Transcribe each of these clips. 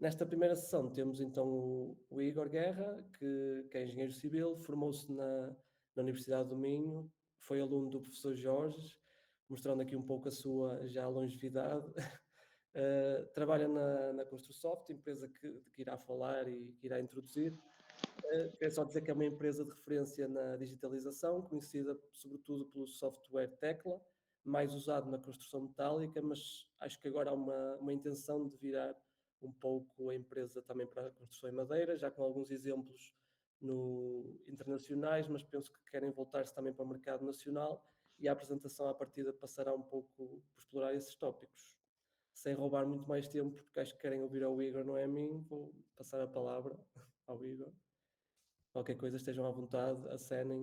Nesta primeira sessão temos então o Igor Guerra, que é engenheiro civil, formou-se na Universidade do Minho, foi aluno do professor Jorge, mostrando aqui um pouco a sua já longevidade. Trabalha na Construsoft, empresa que irá falar e que irá introduzir. Quero só dizer que é uma empresa de referência na digitalização, conhecida sobretudo pelo software Tecla, mais usado na construção metálica, mas acho que agora há uma intenção de virar um pouco a empresa também para a construção em madeira, já com alguns exemplos internacionais, mas penso que querem voltar-se também para o mercado nacional e a apresentação à partida passará um pouco por explorar esses tópicos. Sem roubar muito mais tempo, porque acho que querem ouvir ao Igor, não é a mim, vou passar a palavra ao Igor. Qualquer coisa estejam à vontade, acenem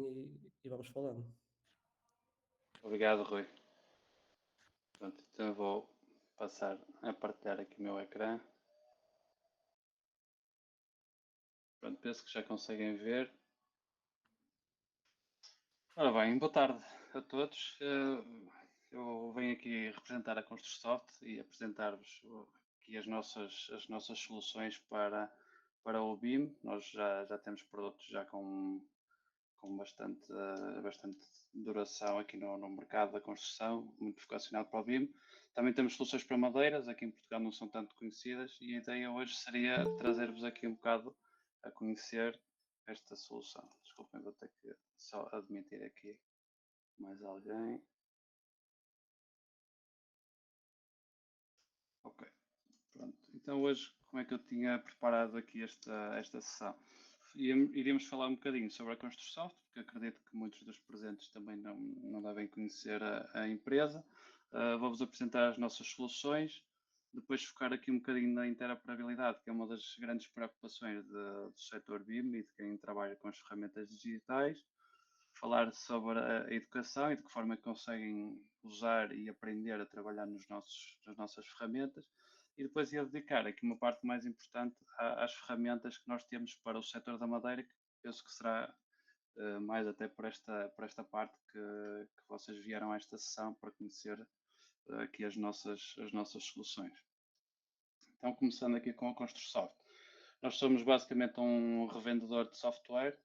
e vamos falando. Obrigado, Rui. Pronto, então eu vou passar a partilhar aqui o meu ecrã. Pronto, penso que já conseguem ver. Ora bem, boa tarde a todos. Eu venho aqui representar a Construsoft e apresentar-vos aqui as nossas soluções para o BIM. Nós já temos produtos já com bastante duração aqui no mercado da construção, muito vocacionado para o BIM. Também temos soluções para madeiras, aqui em Portugal não são tanto conhecidas, e a ideia hoje seria trazer-vos aqui um bocado a conhecer esta solução. Desculpem, vou ter que só admitir aqui mais alguém. Ok, pronto. Então hoje, como é que eu tinha preparado aqui esta sessão? Iríamos falar um bocadinho sobre a Construsoft, porque acredito que muitos dos presentes também não devem conhecer a empresa. Vou-vos apresentar as nossas soluções, depois focar aqui um bocadinho na interoperabilidade, que é uma das grandes preocupações do setor BIM e de quem trabalha com as ferramentas digitais. Falar sobre a educação e de que forma é que conseguem usar e aprender a trabalhar nas nossas ferramentas. E depois ia dedicar aqui uma parte mais importante às ferramentas que nós temos para o setor da madeira, que penso que será mais até por esta parte que vocês vieram a esta sessão para conhecer aqui as nossas soluções. Então, começando aqui com a Construsoft. Nós somos basicamente um revendedor de software.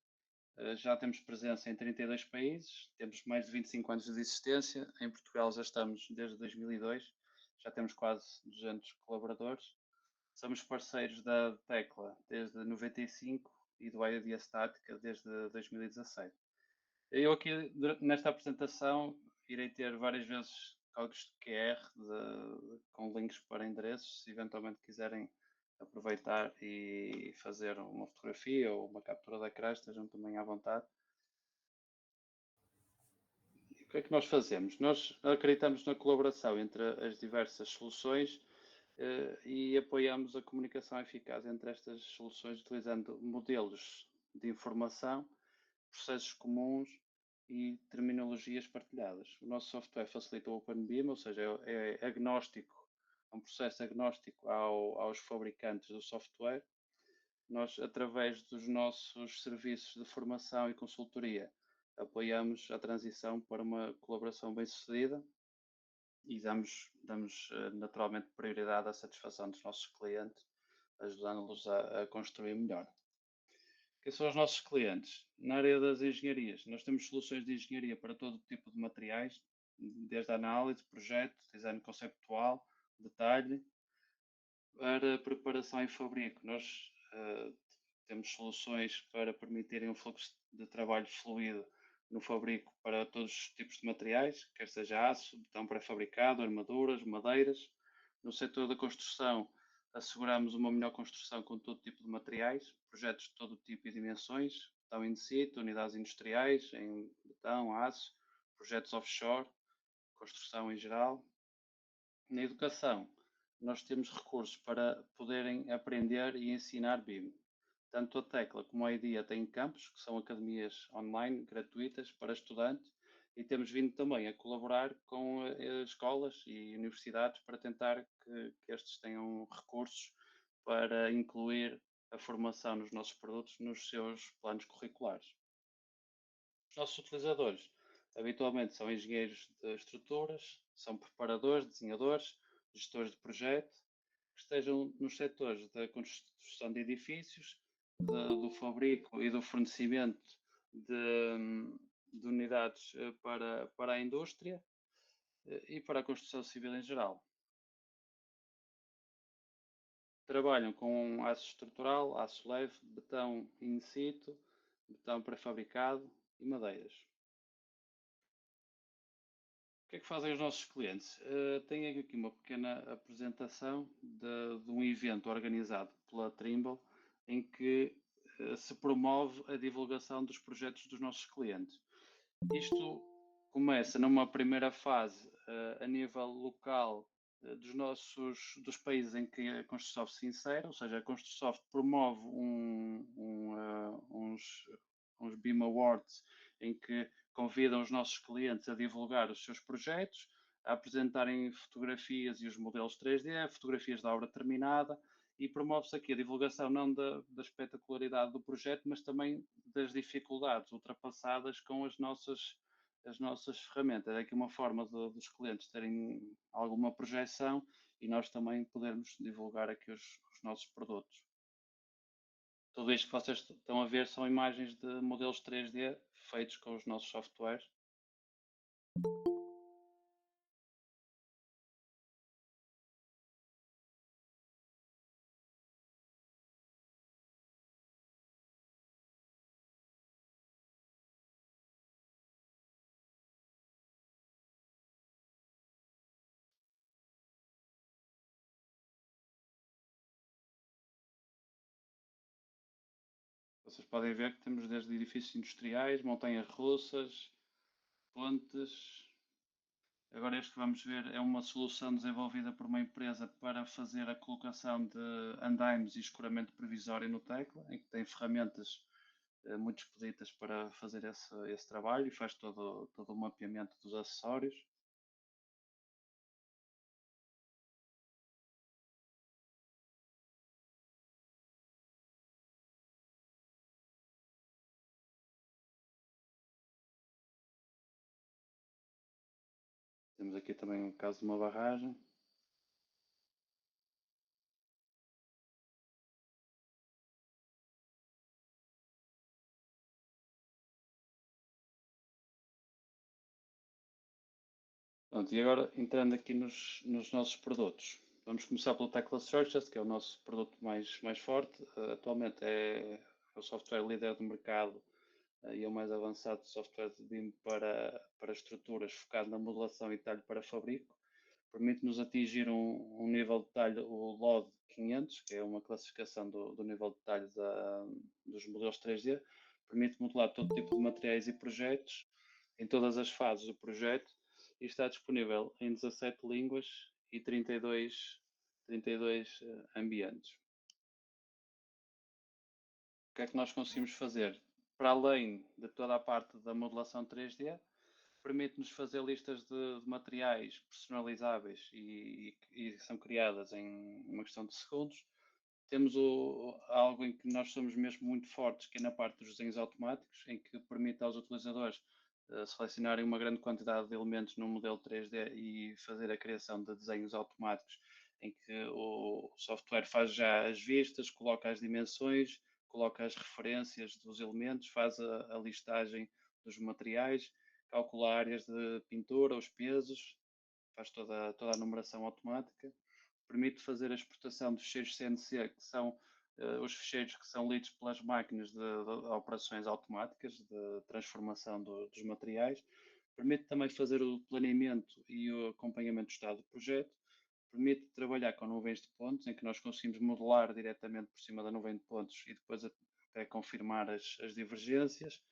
Já temos presença em 32 países, temos mais de 25 anos de existência. Em Portugal já estamos desde 2002, já temos quase 200 colaboradores. Somos parceiros da Tecla desde 95 e do IAD Estática desde 2017. Eu aqui, nesta apresentação, irei ter várias vezes códigos de QR com links para endereços, se eventualmente quiserem aproveitar e fazer uma fotografia ou uma captura da ecrã, estejam também à vontade. E o que é que nós fazemos? Nós acreditamos na colaboração entre as diversas soluções e apoiamos a comunicação eficaz entre estas soluções utilizando modelos de informação, processos comuns e terminologias partilhadas. O nosso software facilita o OpenBIM, ou seja, é agnóstico, é um processo agnóstico aos fabricantes do software. Nós, através dos nossos serviços de formação e consultoria, apoiamos a transição para uma colaboração bem-sucedida e damos naturalmente prioridade à satisfação dos nossos clientes, ajudando-los a construir melhor. Quem são os nossos clientes? Na área das engenharias, nós temos soluções de engenharia para todo tipo de materiais, desde a análise, projeto, design conceptual, detalhe, para preparação em fabrico. Nós temos soluções para permitirem um fluxo de trabalho fluido no fabrico para todos os tipos de materiais, quer seja aço, betão pré-fabricado, armaduras, madeiras. No setor da construção, asseguramos uma melhor construção com todo tipo de materiais, projetos de todo tipo e dimensões, betão in situ, unidades industriais em betão, aço, projetos offshore, construção em geral. Na educação, nós temos recursos para poderem aprender e ensinar BIM. Tanto a Tecla como a IDEA têm campos, que são academias online gratuitas para estudantes, e temos vindo também a colaborar com escolas e universidades para tentar que estes tenham recursos para incluir a formação nos nossos produtos nos seus planos curriculares. Os nossos utilizadores habitualmente são engenheiros de estruturas, são preparadores, desenhadores, gestores de projeto que estejam nos setores da construção de edifícios, do fabrico e do fornecimento de unidades para a indústria e para a construção civil em geral. Trabalham com aço estrutural, aço leve, betão in situ, betão pré-fabricado e madeiras. O que é que fazem os nossos clientes? Tenho aqui uma pequena apresentação de um evento organizado pela Trimble, em que se promove a divulgação dos projetos dos nossos clientes. Isto começa numa primeira fase a nível local dos países em que a Construsoft se insere, ou seja, a Construsoft promove uns BIM Awards em que convidam os nossos clientes a divulgar os seus projetos, a apresentarem fotografias e os modelos 3D, fotografias da obra terminada, e promove-se aqui a divulgação não da espetacularidade do projeto, mas também das dificuldades ultrapassadas com as nossas ferramentas. É aqui uma forma dos clientes terem alguma projeção e nós também podermos divulgar aqui os nossos produtos. Tudo isto que vocês estão a ver são imagens de modelos 3D feitos com os nossos softwares. Vocês podem ver que temos desde edifícios industriais, montanhas russas, pontes. Agora este que vamos ver é uma solução desenvolvida por uma empresa para fazer a colocação de andaimes e escoramento provisório no tecla, em que tem ferramentas muito expeditas para fazer esse trabalho e faz todo o mapeamento dos acessórios. Temos aqui também o caso de uma barragem. Pronto, e agora entrando aqui nos nossos produtos. Vamos começar pelo Tecla Searches, que é o nosso produto mais forte. Atualmente é o software líder do mercado e é o mais avançado software de BIM para estruturas focado na modelação e detalhe para fabrico. Permite-nos atingir um nível de detalhe, o LOD 500, que é uma classificação do nível de detalhe dos modelos 3D. Permite modelar todo tipo de materiais e projetos em todas as fases do projeto e está disponível em 17 línguas e 32 ambientes. O que é que nós conseguimos fazer? Para além de toda a parte da modelação 3D, permite-nos fazer listas de materiais personalizáveis e são criadas em uma questão de segundos. Temos algo em que nós somos mesmo muito fortes, que é na parte dos desenhos automáticos, em que permite aos utilizadores selecionarem uma grande quantidade de elementos num modelo 3D e fazer a criação de desenhos automáticos, em que o software faz já as vistas, coloca as dimensões, coloca as referências dos elementos, faz a listagem dos materiais, calcula áreas de pintura, os pesos, faz toda a numeração automática, permite fazer a exportação dos ficheiros CNC, que são os ficheiros que são lidos pelas máquinas de operações automáticas de transformação dos materiais, permite também fazer o planeamento e o acompanhamento do estado do projeto, permite trabalhar com nuvens de pontos, em que nós conseguimos modelar diretamente por cima da nuvem de pontos e depois até confirmar as divergências.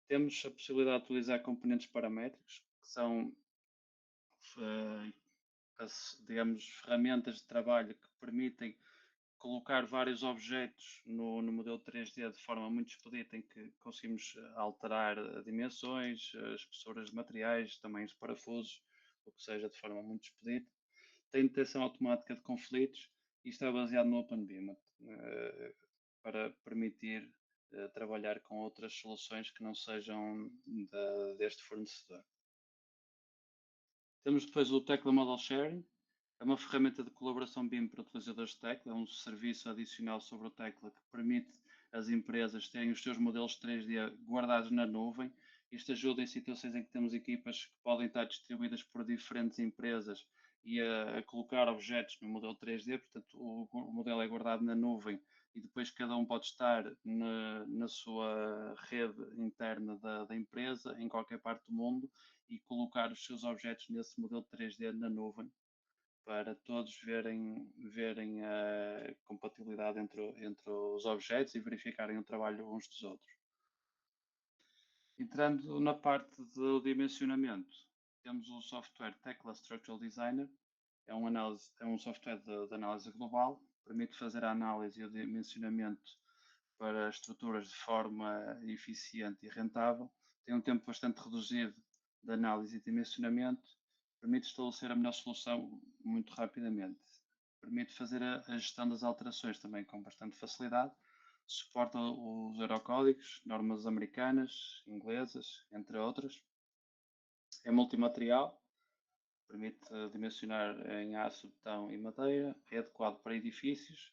Temos a possibilidade de utilizar componentes paramétricos, que são, digamos, ferramentas de trabalho que permitem colocar vários objetos no modelo 3D de forma muito expedita, em que conseguimos alterar dimensões, espessuras de materiais, tamanhos de parafusos, o que seja, de forma muito expedita. Tem detecção automática de conflitos e está baseado no OpenBIM para permitir trabalhar com outras soluções que não sejam deste fornecedor. Temos depois o Tecla Model Sharing, É uma ferramenta de colaboração BIM para utilizadores de tecla, é um serviço adicional sobre o tecla que permite às empresas terem os seus modelos 3D guardados na nuvem. Isto ajuda em situações em que temos equipas que podem estar distribuídas por diferentes empresas e a colocar objetos no modelo 3D, portanto o modelo é guardado na nuvem e depois cada um pode estar na sua rede interna da empresa, em qualquer parte do mundo, e colocar os seus objetos nesse modelo 3D na nuvem para todos verem a compatibilidade entre os objetos e verificarem o trabalho uns dos outros. Entrando na parte do dimensionamento, temos o software Tekla Structural Designer, é um software de análise global, permite fazer a análise e o dimensionamento para estruturas de forma eficiente e rentável, tem um tempo bastante reduzido de análise e dimensionamento, permite estabelecer a melhor solução muito rapidamente, permite fazer a gestão das alterações também com bastante facilidade, suporta os eurocódigos, normas americanas, inglesas, entre outras, é multimaterial, permite dimensionar em aço, betão e madeira, é adequado para edifícios,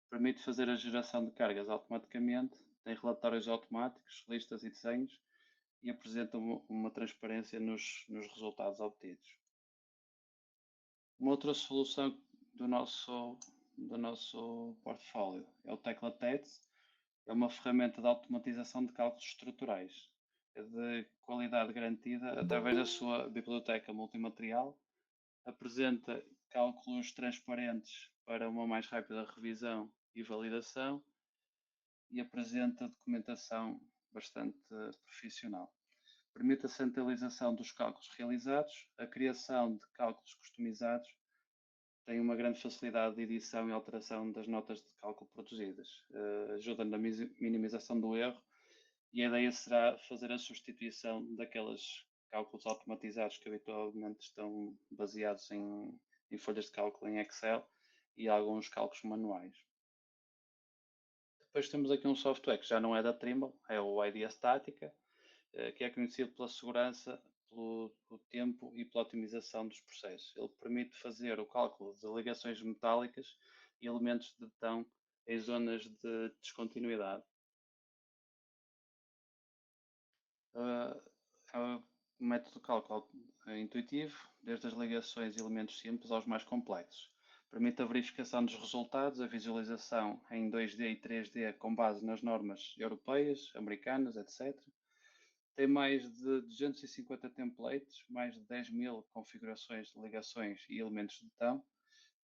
permite fazer a geração de cargas automaticamente, tem relatórios automáticos, listas e desenhos e apresenta uma transparência nos resultados obtidos. Uma outra solução do nosso portfólio é o Tekla TEDS, é uma ferramenta de automatização de cálculos estruturais. É de qualidade garantida através da sua biblioteca multimaterial, apresenta cálculos transparentes para uma mais rápida revisão e validação e apresenta documentação bastante profissional. Permite a centralização dos cálculos realizados, a criação de cálculos customizados, tem uma grande facilidade de edição e alteração das notas de cálculo produzidas, ajuda na minimização do erro e a ideia será fazer a substituição daqueles cálculos automatizados que habitualmente estão baseados em folhas de cálculo em Excel e alguns cálculos manuais. Depois temos aqui um software que já não é da Trimble, é o ID Statica, que é conhecido pela segurança, pelo tempo e pela otimização dos processos. Ele permite fazer o cálculo de ligações metálicas e elementos de betão em zonas de descontinuidade. É um método de cálculo intuitivo, desde as ligações e elementos simples aos mais complexos. Permite a verificação dos resultados, a visualização em 2D e 3D com base nas normas europeias, americanas, etc. Tem mais de 250 templates, mais de 10.000 configurações de ligações e elementos de botão.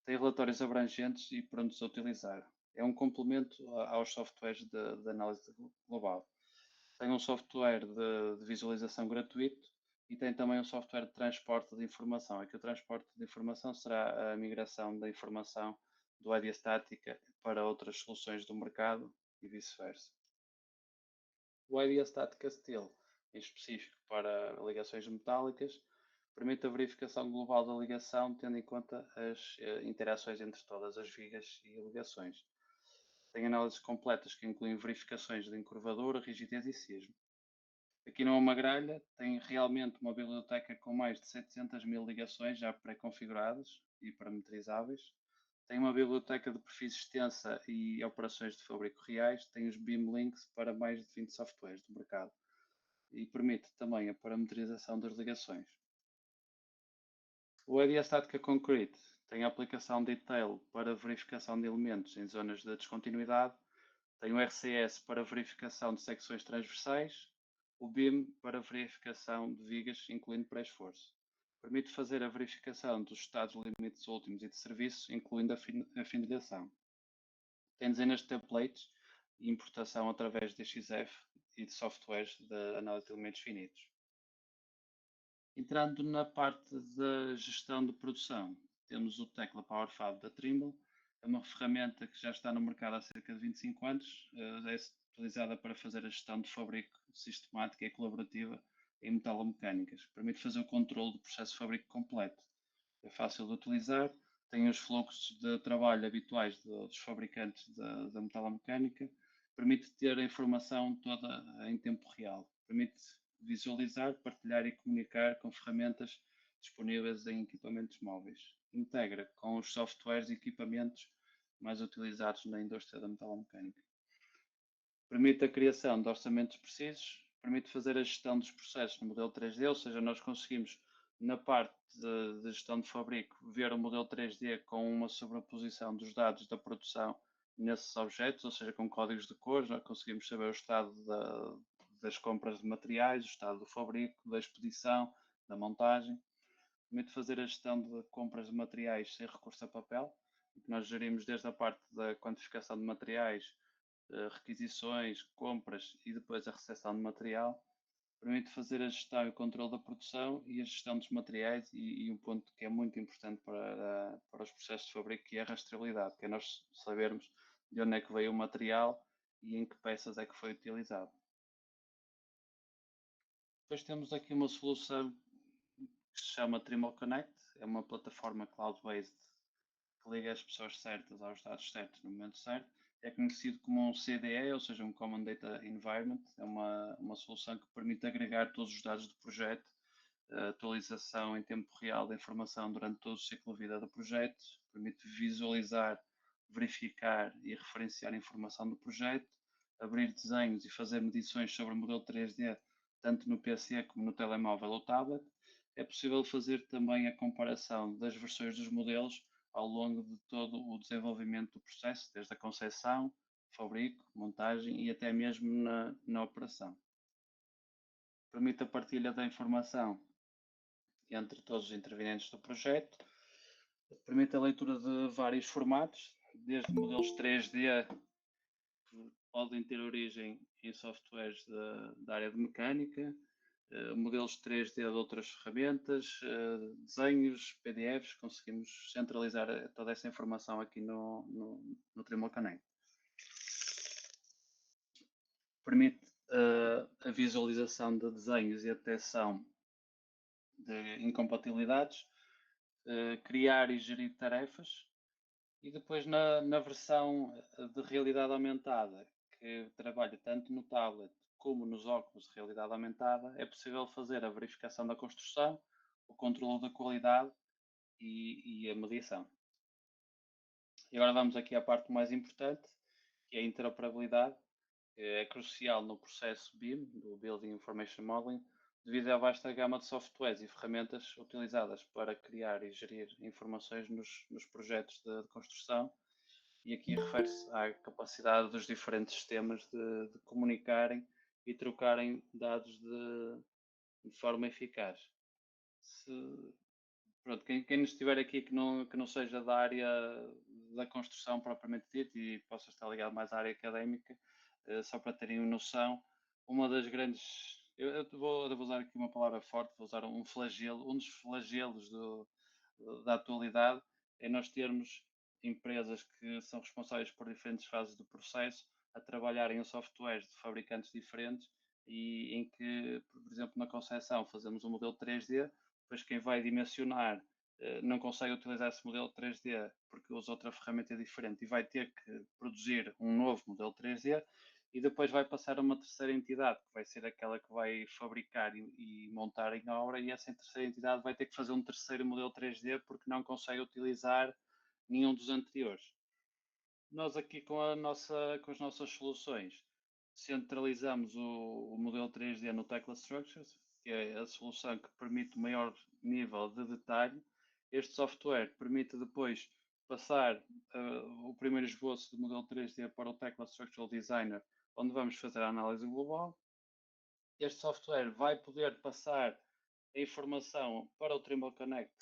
Tem relatórios abrangentes e prontos a utilizar. É um complemento aos softwares de análise global. Tem um software de visualização gratuito e tem também um software de transporte de informação. Aqui o transporte de informação será a migração da informação do ID Statica para outras soluções do mercado e vice-versa. O ID Statica Steel, em específico para ligações metálicas, permite a verificação global da ligação, tendo em conta as interações entre todas as vigas e ligações. Tem análises completas que incluem verificações de encurvadura, rigidez e sismo. Aqui não é uma grelha, tem realmente uma biblioteca com mais de 700.000 ligações já pré-configuradas e parametrizáveis. Tem uma biblioteca de perfis extensa e operações de fabrico reais. Tem os BIM links para mais de 20 softwares do mercado e permite também a parametrização das ligações. O EDA Statica Concrete tem a aplicação Detail para verificação de elementos em zonas de descontinuidade, tem o RCS para verificação de secções transversais, o BIM para verificação de vigas, incluindo pré-esforço. Permite fazer a verificação dos estados limites últimos e de serviço, incluindo a finilação. Tem dezenas de templates e importação através de XF e de softwares de análise de elementos finitos. Entrando na parte da gestão de produção, temos o Tekla PowerFab da Trimble. É uma ferramenta que já está no mercado há cerca de 25 anos. É utilizada para fazer a gestão de fabrico sistemática e colaborativa em metalomecânicas. Permite fazer o controle do processo de fabrico completo. É fácil de utilizar, tem os fluxos de trabalho habituais dos fabricantes da metalomecânica. Permite ter a informação toda em tempo real. Permite visualizar, partilhar e comunicar com ferramentas disponíveis em equipamentos móveis. integra com os softwares e equipamentos mais utilizados na indústria da metalomecânica. Permite a criação de orçamentos precisos, permite fazer a gestão dos processos no modelo 3D, ou seja, nós conseguimos, na parte de gestão de fabrico, ver o modelo 3D com uma sobreposição dos dados da produção nesses objetos, ou seja, com códigos de cores, nós conseguimos saber o estado das compras de materiais, o estado do fabrico, da expedição, da montagem. Permite fazer a gestão de compras de materiais sem recurso a papel, que nós gerimos desde a parte da quantificação de materiais, requisições, compras e depois a recepção de material. Permite fazer a gestão e o controle da produção e a gestão dos materiais e um ponto que é muito importante para os processos de fabrico, que é a rastreabilidade, que é nós sabermos de onde é que veio o material e em que peças é que foi utilizado. Depois temos aqui uma solução que se chama Trimble Connect, é uma plataforma cloud-based que liga as pessoas certas aos dados certos no momento certo. É conhecido como um CDE, ou seja, um Common Data Environment. É uma solução que permite agregar todos os dados do projeto, atualização em tempo real da informação durante todo o ciclo de vida do projeto, permite visualizar, verificar e referenciar a informação do projeto, abrir desenhos e fazer medições sobre o modelo 3D, tanto no PC como no telemóvel ou tablet. É possível fazer também a comparação das versões dos modelos ao longo de todo o desenvolvimento do processo, desde a concepção, fabrico, montagem e até mesmo na operação. Permite a partilha da informação entre todos os intervenientes do projeto, permite a leitura de vários formatos, desde modelos 3D que podem ter origem em softwares da área de mecânica, modelos 3D de outras ferramentas, desenhos, PDFs, conseguimos centralizar toda essa informação aqui no Trimble Connect. Permite a visualização de desenhos e a detecção de incompatibilidades, criar e gerir tarefas, e depois na versão de realidade aumentada, que trabalha tanto no tablet como nos óculos de realidade aumentada, é possível fazer a verificação da construção, o controle da qualidade e a medição. E agora vamos aqui à parte mais importante, que é a interoperabilidade, que é crucial no processo BIM, do Building Information Modeling, devido à vasta gama de softwares e ferramentas utilizadas para criar e gerir informações nos projetos de construção. E aqui refere-se à capacidade dos diferentes sistemas de comunicarem e trocarem dados de forma eficaz. Pronto, quem nos estiver aqui que não seja da área da construção propriamente dita e possa estar ligado mais à área académica, só para terem noção, uma das grandes. Eu vou usar aqui uma palavra forte, vou usar um flagelo. Um dos flagelos da atualidade é nós termos empresas que são responsáveis por diferentes fases do processo a trabalharem em softwares de fabricantes diferentes e em que, por exemplo, na concepção fazemos um modelo 3D, depois quem vai dimensionar não consegue utilizar esse modelo 3D porque usa outra ferramenta diferente e vai ter que produzir um novo modelo 3D e depois vai passar a uma terceira entidade, que vai ser aquela que vai fabricar e montar em obra, e essa terceira entidade vai ter que fazer um terceiro modelo 3D porque não consegue utilizar nenhum dos anteriores. Nós aqui com as nossas soluções centralizamos o modelo 3D no Tekla Structures, que é a solução que permite o maior nível de detalhe. Este software permite depois passar o primeiro esboço do modelo 3D para o Tekla Structural Designer, onde vamos fazer a análise global. Este software vai poder passar a informação para o Trimble Connect,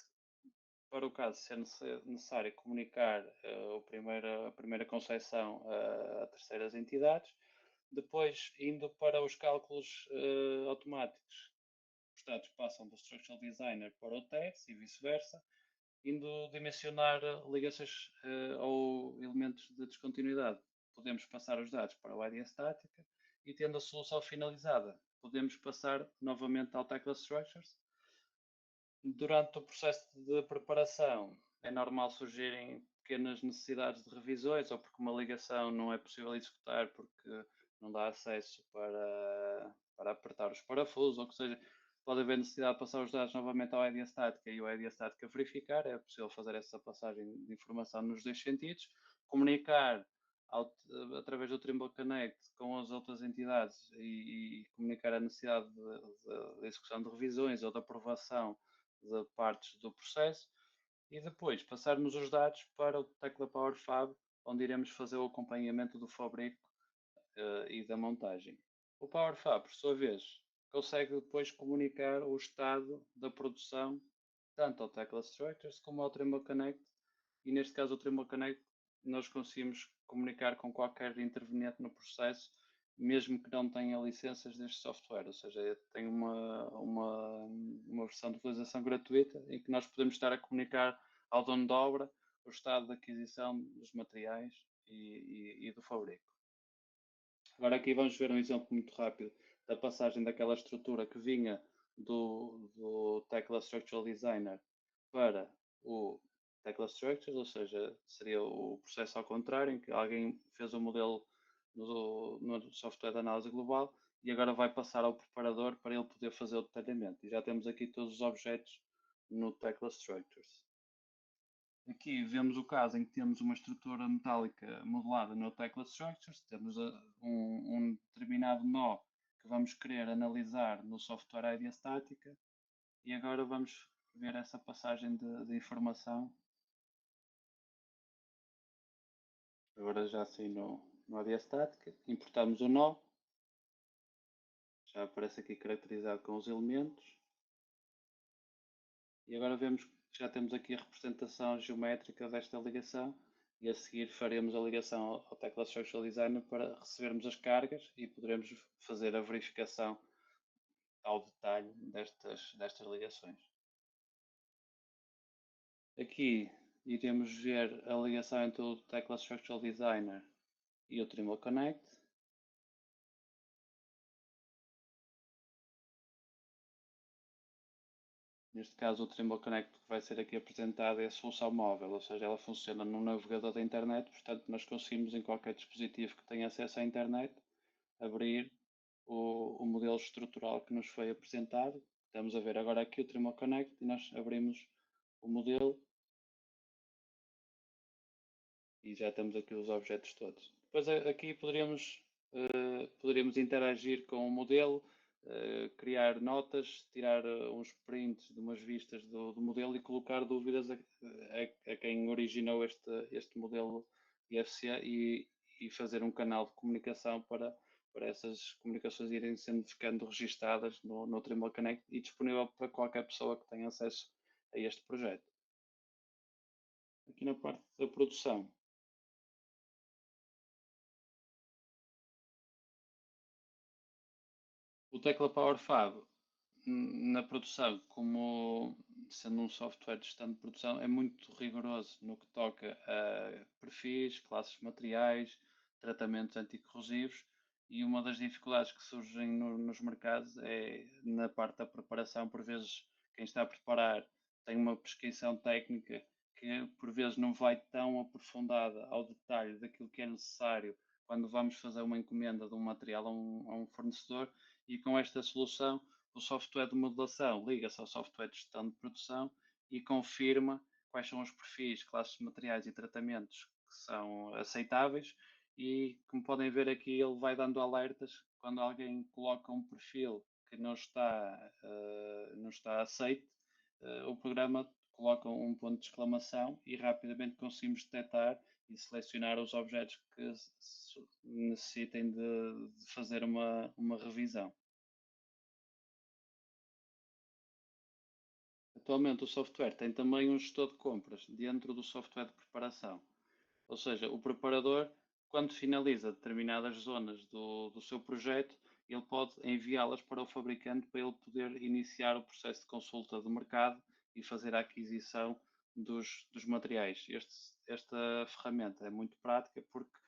para o caso ser necessário comunicar a primeira concepção a terceiras entidades, depois indo para os cálculos automáticos. Os dados passam do Structural Designer para o TES e vice-versa, indo dimensionar ligações ou elementos de descontinuidade. Podemos passar os dados para a IDE estática e, tendo a solução finalizada, podemos passar novamente ao Tekla Structures. Durante o processo de preparação, é normal surgirem pequenas necessidades de revisões ou porque uma ligação não é possível executar porque não dá acesso para apertar os parafusos, ou que seja, pode haver necessidade de passar os dados novamente ao ED Statica e o ED Statica verificar. É possível fazer essa passagem de informação nos dois sentidos, comunicar através do Trimble Connect com as outras entidades e comunicar a necessidade de execução de revisões ou de aprovação de partes do processo, e depois passarmos os dados para o Tecla Power Fab, onde iremos fazer o acompanhamento do fabrico e da montagem. O Power Fab, por sua vez, consegue depois comunicar o estado da produção tanto ao Tecla Structures como ao Trimble Connect, e neste caso o Trimble Connect nós conseguimos comunicar com qualquer interveniente no processo, mesmo que não tenha licenças deste software, ou seja, tem uma versão de utilização gratuita em que nós podemos estar a comunicar ao dono da obra o estado de aquisição dos materiais e do fabrico. Agora aqui vamos ver um exemplo muito rápido da passagem daquela estrutura que vinha do Tecla Structural Designer para o Tecla Structures, ou seja, seria o processo ao contrário, em que alguém fez o modelo no software de análise global e agora vai passar ao preparador para ele poder fazer o detalhamento. E já temos aqui todos os objetos no Tecla Structures. Aqui vemos o caso em que temos uma estrutura metálica modelada no Tecla Structures, temos um determinado nó que vamos querer analisar no software ID Statica, e agora vamos ver essa passagem de informação. Agora já assim no ID Statica, importamos o nó, já aparece aqui caracterizado com os elementos, e agora vemos que já temos aqui a representação geométrica desta ligação, e a seguir faremos a ligação ao Tecla Structural Designer para recebermos as cargas e poderemos fazer a verificação ao detalhe destas ligações. Aqui iremos ver a ligação entre o Tecla Structural Designer e o Trimble Connect. Neste caso, o Trimble Connect que vai ser aqui apresentado é a solução móvel, ou seja, ela funciona num navegador da internet, portanto nós conseguimos em qualquer dispositivo que tenha acesso à internet abrir o modelo estrutural que nos foi apresentado. Estamos a ver agora aqui o Trimble Connect e nós abrimos o modelo e já temos aqui os objetos todos. Depois aqui poderíamos interagir com o modelo, criar notas, tirar uns prints de umas vistas do modelo e colocar dúvidas a quem originou este modelo IFC e fazer um canal de comunicação para essas comunicações irem sendo ficando registadas no Trimble Connect e disponível para qualquer pessoa que tenha acesso a este projeto. Aqui na parte da produção, o Tecla Power Fab na produção, como sendo um software de gestão de produção, é muito rigoroso no que toca a perfis, classes de materiais, tratamentos anticorrosivos, e uma das dificuldades que surgem nos mercados é na parte da preparação. Por vezes quem está a preparar tem uma prescrição técnica que por vezes não vai tão aprofundada ao detalhe daquilo que é necessário quando vamos fazer uma encomenda de um material a um fornecedor, e com esta solução o software de modelação liga-se ao software de gestão de produção e confirma quais são os perfis, classes de materiais e tratamentos que são aceitáveis, e como podem ver aqui ele vai dando alertas quando alguém coloca um perfil que não está aceito, o programa coloca um ponto de exclamação e rapidamente conseguimos detectar e selecionar os objetos que necessitem de fazer uma revisão. Atualmente o software tem também um gestor de compras dentro do software de preparação. Ou seja, o preparador, quando finaliza determinadas zonas do seu projeto, ele pode enviá-las para o fabricante para ele poder iniciar o processo de consulta do mercado e fazer a aquisição dos materiais. Esta ferramenta é muito prática porque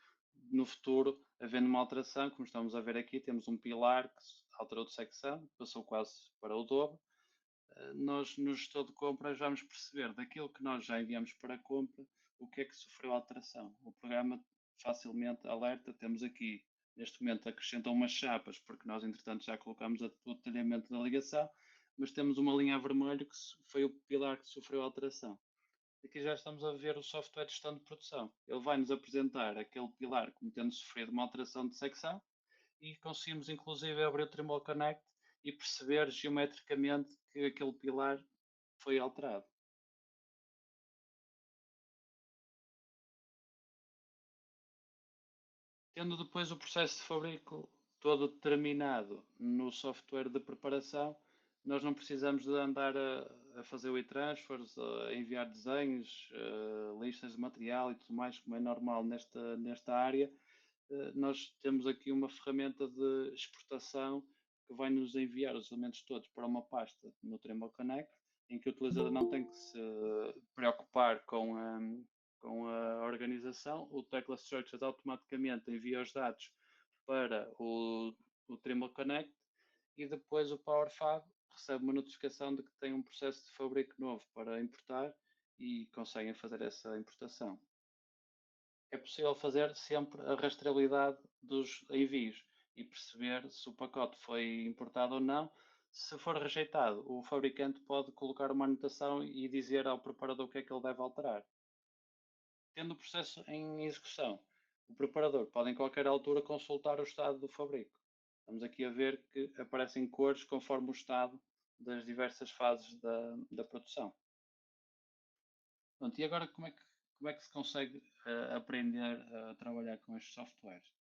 no futuro, havendo uma alteração, como estamos a ver aqui, temos um pilar que alterou de secção, passou quase para o dobro. Nós no gestor de compras vamos perceber daquilo que nós já enviamos para a compra o que é que sofreu alteração. O programa facilmente alerta. Temos aqui, neste momento, acrescentam umas chapas, porque nós, entretanto, já colocamos o detalhamento da ligação, mas temos uma linha a vermelho que foi o pilar que sofreu alteração. Aqui já estamos a ver o software de gestão de produção. Ele vai nos apresentar aquele pilar como tendo sofrido uma alteração de secção e conseguimos inclusive abrir o Trimble Connect e perceber geometricamente que aquele pilar foi alterado. Tendo depois o processo de fabrico todo determinado no software de preparação, nós não precisamos de andar a fazer o e-transfers, a enviar desenhos, listas de material e tudo mais, como é normal nesta área. Nós temos aqui uma ferramenta de exportação que vai nos enviar os elementos todos para uma pasta no Trimble Connect, em que o utilizador não tem que se preocupar com a organização. O Tecla Structures automaticamente envia os dados para o Trimble Connect e depois o PowerFab recebe uma notificação de que tem um processo de fabrico novo para importar e conseguem fazer essa importação. É possível fazer sempre a rastreabilidade dos envios e perceber se o pacote foi importado ou não. Se for rejeitado, o fabricante pode colocar uma anotação e dizer ao preparador o que é que ele deve alterar. Tendo o processo em execução, o preparador pode em qualquer altura consultar o estado do fabrico. Estamos aqui a ver que aparecem cores conforme o estado das diversas fases da produção. Pronto, e agora como é que se consegue aprender a trabalhar com estes softwares?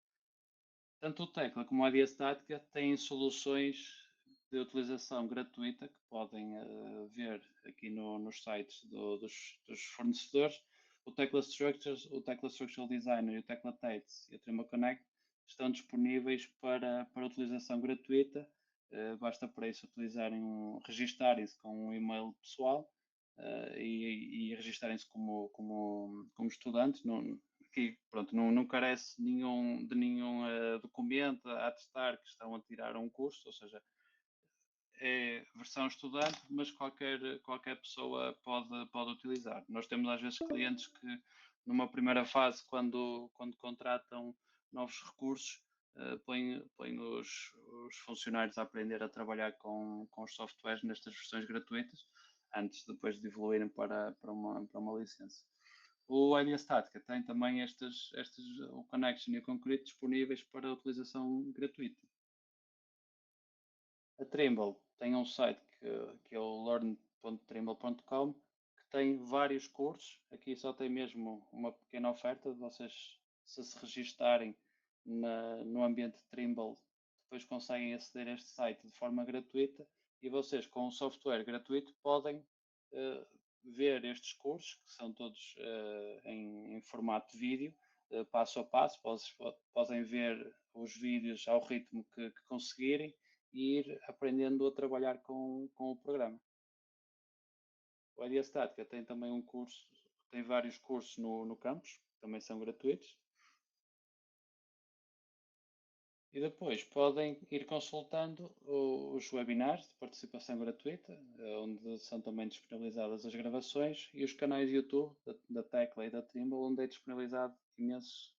Tanto o Tecla como a Diastática têm soluções de utilização gratuita que podem ver aqui nos sites dos fornecedores. O Tecla Structures, o Tecla Structural Designer e o Tecla Tates e a Trimble Connect estão disponíveis para utilização gratuita. Basta para isso registarem-se com um e-mail pessoal e registarem-se como estudantes. Aqui, pronto, não carece de nenhum documento a atestar que estão a tirar um curso, ou seja, é versão estudante, mas qualquer pessoa pode utilizar. Nós temos às vezes clientes que numa primeira fase, quando contratam novos recursos, põem os funcionários a aprender a trabalhar com os softwares nestas versões gratuitas, antes depois de evoluírem para uma licença. O Idea Statica tem também o Connection e o Concrete disponíveis para utilização gratuita. A Trimble tem um site que é o learn.trimble.com que tem vários cursos. Aqui só tem mesmo uma pequena oferta de vocês, se registarem no ambiente Trimble, depois conseguem aceder a este site de forma gratuita e vocês com o software gratuito podem ver estes cursos, que são todos em formato de vídeo, passo a passo. Podem ver os vídeos ao ritmo que conseguirem e ir aprendendo a trabalhar com o programa. O Idea Statica tem também tem vários cursos no campus, que também são gratuitos. E depois podem ir consultando os webinars de participação gratuita, onde são também disponibilizadas as gravações, e os canais YouTube da Tecla e da Trimble, onde é disponibilizado imenso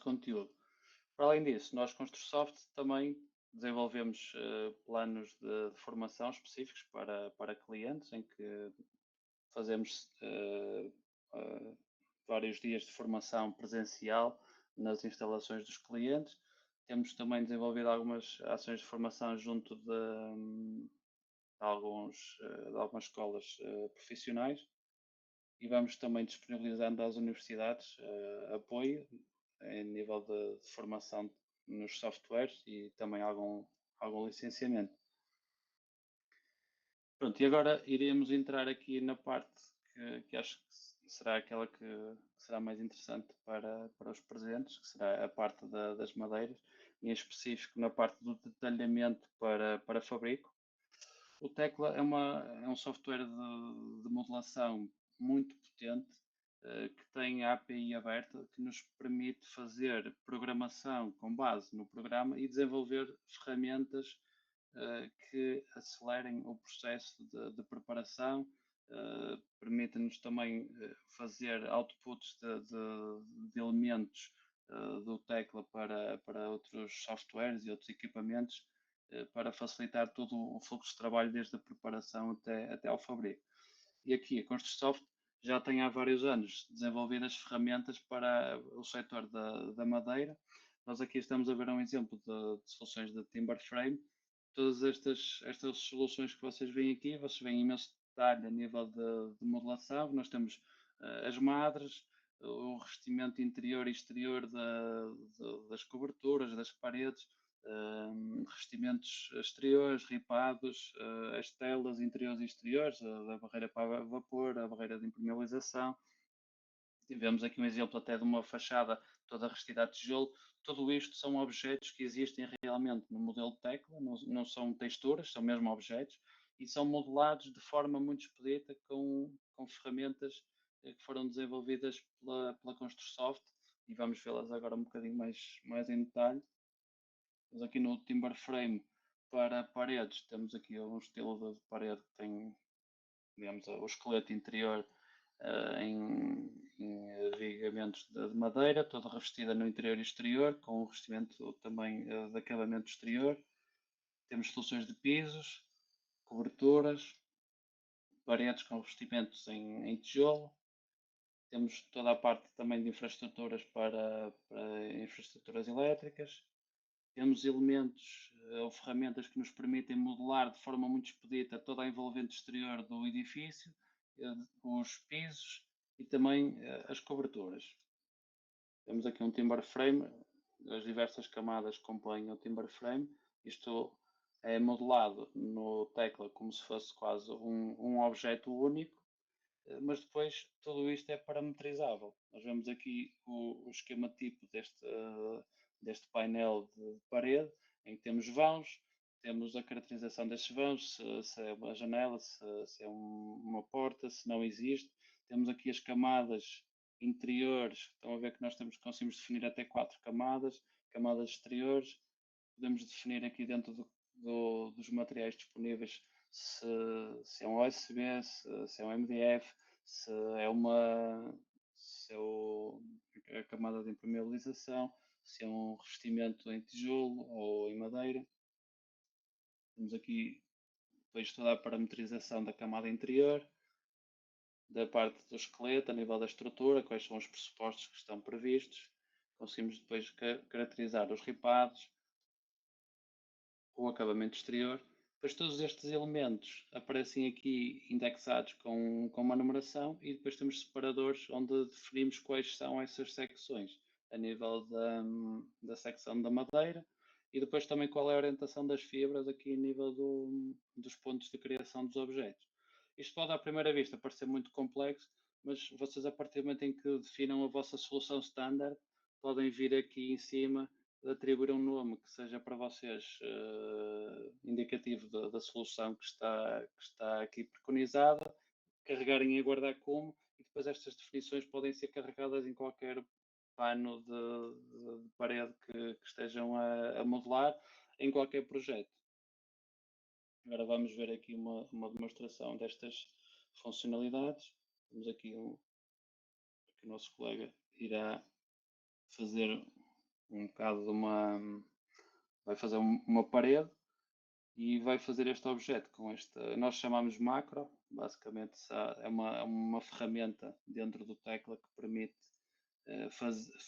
conteúdo. Para além disso, nós com Construsoft também desenvolvemos planos de formação específicos para clientes, em que fazemos vários dias de formação presencial nas instalações dos clientes. Temos também desenvolvido algumas ações de formação junto de algumas escolas profissionais e vamos também disponibilizando às universidades apoio em nível de formação nos softwares e também algum licenciamento. Pronto, e agora iremos entrar aqui na parte que acho que será aquela que será mais interessante para os presentes, que será a parte das madeiras, em específico na parte do detalhamento para fabrico. O Tecla é um software de modelação muito potente, que tem a API aberta, que nos permite fazer programação com base no programa e desenvolver ferramentas que acelerem o processo de preparação, permitem-nos também fazer outputs de elementos do Tecla para outros softwares e outros equipamentos para facilitar todo o fluxo de trabalho desde a preparação até ao fabrico. E aqui a Construsoft já tem há vários anos desenvolvidas ferramentas para o setor da madeira. Nós aqui estamos a ver um exemplo de soluções de timber frame. Todas estas soluções que vocês veem aqui, vocês veem imenso detalhe a nível de modelação. Nós temos as madres, o revestimento interior e exterior das coberturas, das paredes, revestimentos exteriores, ripados, as telas interiores e exteriores, a barreira para vapor, a barreira de impermeabilização. Tivemos aqui um exemplo até de uma fachada toda revestida a tijolo. Tudo isto são objetos que existem realmente no modelo Tecla, não são texturas, são mesmo objetos, e são modelados de forma muito expedita com ferramentas que foram desenvolvidas pela Construsoft, e vamos vê-las agora um bocadinho mais em detalhe. Mas aqui no timber frame para paredes, temos aqui um estilo de parede que tem, digamos, o esqueleto interior em vigamentos de madeira, toda revestida no interior e exterior, com o revestimento também de acabamento exterior. Temos soluções de pisos, coberturas, paredes com revestimentos em tijolo. Temos toda a parte também de infraestruturas para infraestruturas elétricas. Temos elementos ou ferramentas que nos permitem modelar de forma muito expedita toda a envolvente exterior do edifício, os pisos e também as coberturas. Temos aqui um timber frame, as diversas camadas que compõem o timber frame. Isto é modelado no Tecla como se fosse quase um objeto único, mas depois tudo isto é parametrizável. Nós vemos aqui o esquema tipo deste painel de parede, em que temos vãos, temos a caracterização destes vãos, se é uma janela, se é uma porta, se não existe. Temos aqui as camadas interiores, estão a ver que nós conseguimos definir até 4 camadas, camadas exteriores. Podemos definir aqui dentro dos materiais disponíveis se é um OSB, se é um MDF, se é a camada de impermeabilização, se é um revestimento em tijolo ou em madeira. Temos aqui depois toda a parametrização da camada interior, da parte do esqueleto, a nível da estrutura, quais são os pressupostos que estão previstos. Conseguimos depois caracterizar os ripados, o acabamento exterior. Depois todos estes elementos aparecem aqui indexados com uma numeração, e depois temos separadores onde definimos quais são essas secções a nível da secção da madeira, e depois também qual é a orientação das fibras aqui a nível dos pontos de criação dos objetos. Isto pode à primeira vista parecer muito complexo, mas vocês, a partir do momento em que definam a vossa solução standard, podem vir aqui em cima atribuir um nome que seja para vocês indicativo da solução que está aqui preconizada, carregarem e aguardar como, e depois estas definições podem ser carregadas em qualquer pano de parede que estejam a modelar em qualquer projeto. Agora vamos ver aqui uma demonstração destas funcionalidades. Temos aqui o nosso colega irá fazer um bocado de vai fazer uma parede e vai fazer este objeto com nós chamamos macro, basicamente é uma ferramenta dentro do Tecla que permite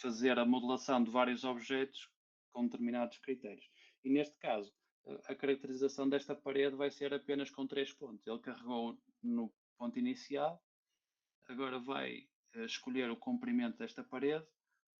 fazer a modelação de vários objetos com determinados critérios. E neste caso, a caracterização desta parede vai ser apenas com 3 pontos. Ele carregou no ponto inicial, agora vai escolher o comprimento desta parede,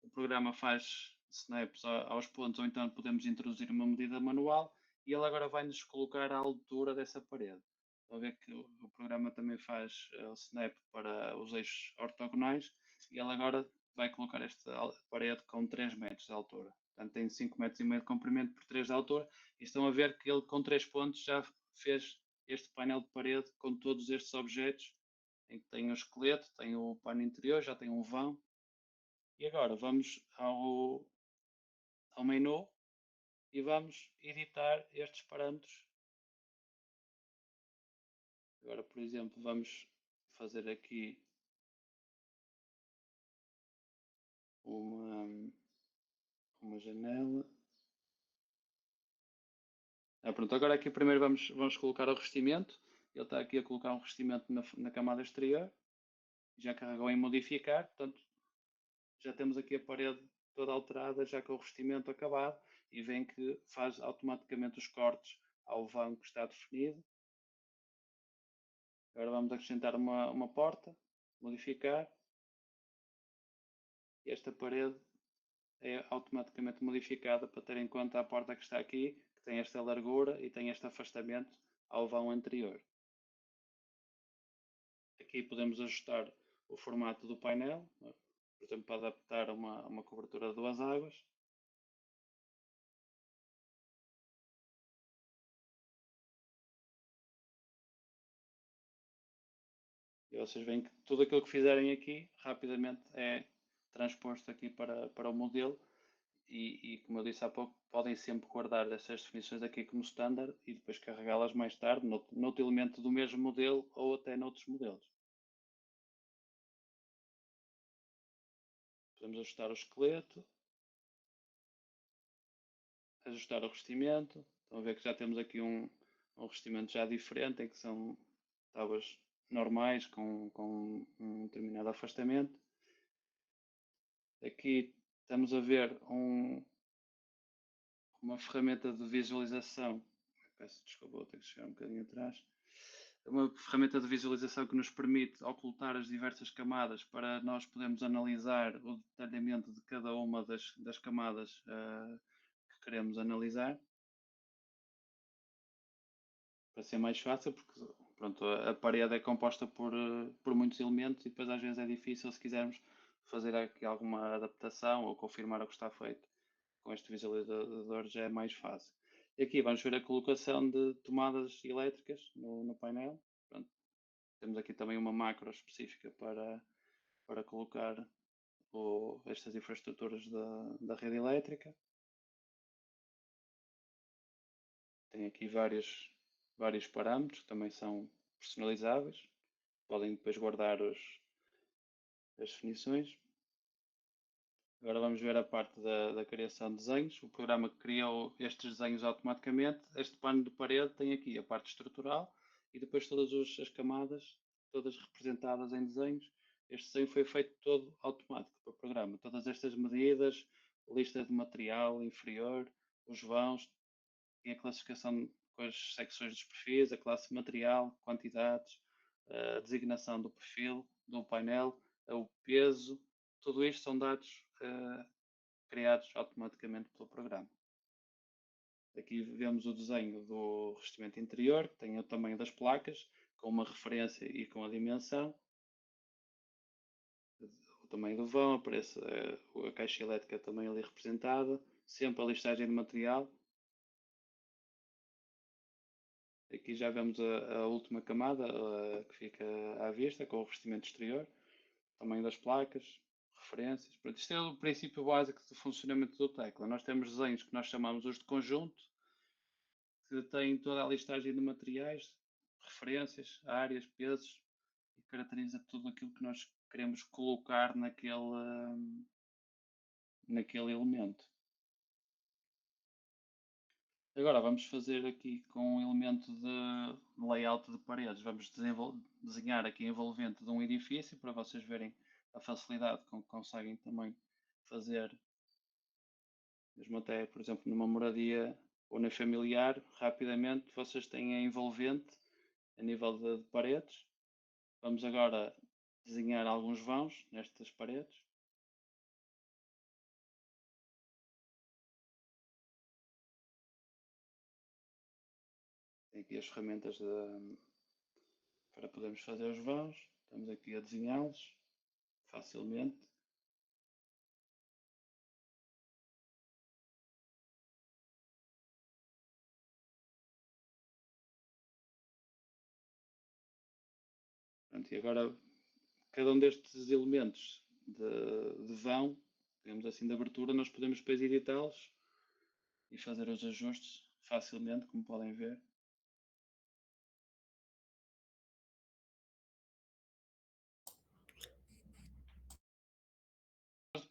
o programa faz snaps aos pontos, ou então podemos introduzir uma medida manual, e ele agora vai-nos colocar a altura dessa parede. Estão a ver que o programa também faz o snap para os eixos ortogonais, e ele agora vai colocar esta parede com 3 metros de altura. Portanto, tem 5 metros e meio de comprimento por 3 de altura, e estão a ver que ele com 3 pontos já fez este painel de parede com todos estes objetos, em que tem o esqueleto, tem o pano interior, já tem um vão. E agora vamos ao menu e vamos editar estes parâmetros. Agora, por exemplo, vamos fazer aqui uma janela. Pronto, agora aqui primeiro vamos colocar o revestimento. Ele está aqui a colocar um revestimento na camada exterior. Já carregou em modificar, portanto já temos aqui a parede toda alterada, já com o revestimento acabado, e vem que faz automaticamente os cortes ao vão que está definido. Agora vamos acrescentar uma porta, modificar, e esta parede é automaticamente modificada para ter em conta a porta que está aqui, que tem esta largura e tem este afastamento ao vão anterior. Aqui podemos ajustar o formato do painel, por exemplo, para adaptar a uma cobertura de 2 águas. E vocês veem que tudo aquilo que fizerem aqui rapidamente é transposto aqui para o modelo e, como eu disse há pouco, podem sempre guardar essas definições aqui como standard e depois carregá-las mais tarde noutro elemento do mesmo modelo ou até noutros modelos. Podemos ajustar o esqueleto, ajustar o revestimento. Estão a ver que já temos aqui um revestimento já diferente, em que são tábuas normais com um determinado afastamento. Aqui estamos a ver uma ferramenta de visualização. Peço desculpa, vou ter que chegar um bocadinho atrás. Uma ferramenta de visualização que nos permite ocultar as diversas camadas para nós podermos analisar o detalhamento de cada uma das camadas que queremos analisar. Para ser mais fácil, porque pronto, a parede é composta por muitos elementos e depois às vezes é difícil se quisermos fazer aqui alguma adaptação ou confirmar o que está feito. Com este visualizador já é mais fácil. E aqui vamos ver a colocação de tomadas elétricas no painel. Pronto. Temos aqui também uma macro específica para colocar estas infraestruturas da rede elétrica. Tem aqui vários parâmetros que também são personalizáveis. Podem depois guardar as definições. Agora vamos ver a parte da criação de desenhos. O programa criou estes desenhos automaticamente. Este pano de parede tem aqui a parte estrutural e depois todas as camadas, todas representadas em desenhos. Este desenho foi feito todo automático para o programa. Todas estas medidas, lista de material inferior, os vãos, e a classificação com as secções dos perfis, a classe material, quantidades, a designação do perfil, do painel, o peso, tudo isto são dados criados automaticamente pelo programa. Aqui vemos o desenho do revestimento interior, que tem o tamanho das placas, com uma referência e com a dimensão. O tamanho do vão, aparece a caixa elétrica também ali representada, sempre a listagem de material. Aqui já vemos a última camada que fica à vista, com o revestimento exterior, tamanho das placas, referências. Pronto, isto é o princípio básico do funcionamento do Tecla. Nós temos desenhos que nós chamamos os de conjunto, que têm toda a listagem de materiais, referências, áreas, pesos, e caracteriza tudo aquilo que nós queremos colocar naquele elemento. Agora vamos fazer aqui com um elemento de layout de paredes. Vamos desenhar aqui a envolvente de um edifício para vocês verem a facilidade com que conseguem também fazer, mesmo até, por exemplo, numa moradia ou na familiar, rapidamente vocês têm a envolvente a nível de paredes. Vamos agora desenhar alguns vãos nestas paredes. Tem aqui as ferramentas para podermos fazer os vãos. Estamos aqui a desenhá-los facilmente. Pronto, e agora cada um destes elementos de vão, digamos assim, de abertura, nós podemos depois editá-los e fazer os ajustes facilmente, como podem ver.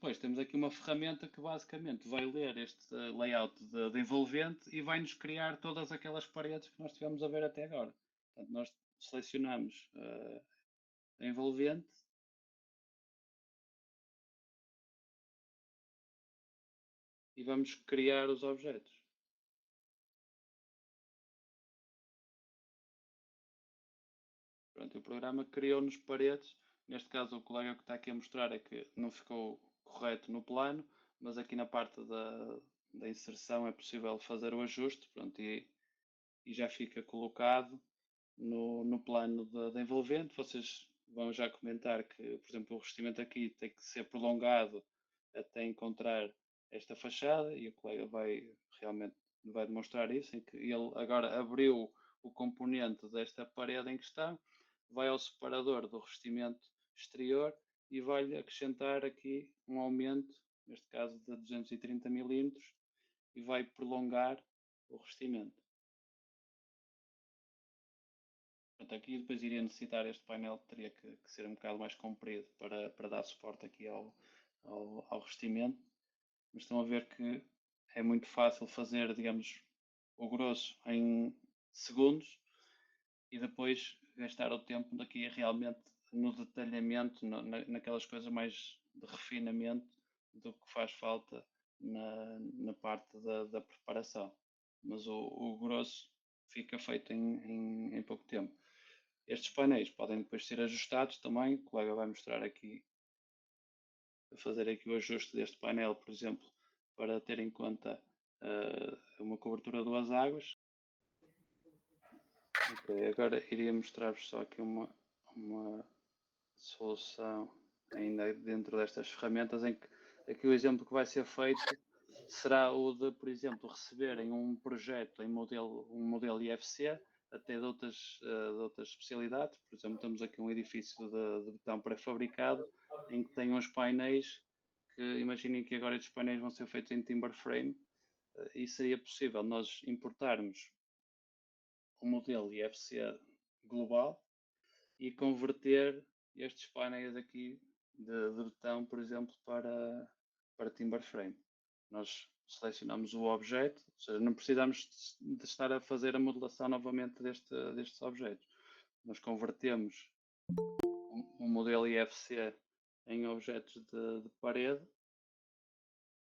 depois temos aqui uma ferramenta que basicamente vai ler este layout de envolvente e vai-nos criar todas aquelas paredes que nós estivemos a ver até agora. Portanto, nós selecionamos a envolvente e vamos criar os objetos. Pronto, o programa criou-nos paredes. Neste caso, o colega que está aqui a mostrar é que não ficou correto no plano, mas aqui na parte da inserção é possível fazer o ajuste, pronto, e já fica colocado no plano da envolvente. Vocês vão já comentar que, por exemplo, o revestimento aqui tem que ser prolongado até encontrar esta fachada, e o colega vai realmente vai demonstrar isso, em que ele agora abriu o componente desta parede em questão, vai ao separador do revestimento exterior e vai-lhe acrescentar aqui um aumento, neste caso de 230 milímetros, e vai prolongar o revestimento. Portanto, aqui depois iria necessitar este painel, teria que ser um bocado mais comprido para dar suporte aqui ao revestimento, mas estão a ver que é muito fácil fazer, digamos, o grosso em segundos e depois gastar o tempo daqui realmente no detalhamento, naquelas coisas mais de refinamento do que faz falta na parte da preparação. Mas o grosso fica feito em pouco tempo. Estes painéis podem depois ser ajustados também. O colega vai mostrar aqui, fazer aqui o ajuste deste painel, por exemplo, para ter em conta uma cobertura a duas águas. Ok, agora iria mostrar-vos só aqui uma solução ainda dentro destas ferramentas, em que aqui o exemplo que vai ser feito será o de, por exemplo, receberem um projeto em um modelo IFC, até de outras especialidades. Por exemplo, temos aqui um edifício de betão pré-fabricado, em que tem uns painéis que, imaginem que agora estes painéis vão ser feitos em timber frame, e seria possível nós importarmos um modelo IFC global e converter estes painéis aqui de betão, por exemplo, para timber frame. Nós selecionamos o objeto, ou seja, não precisamos de estar a fazer a modelação novamente destes objetos. Nós convertemos um modelo IFC em objetos de parede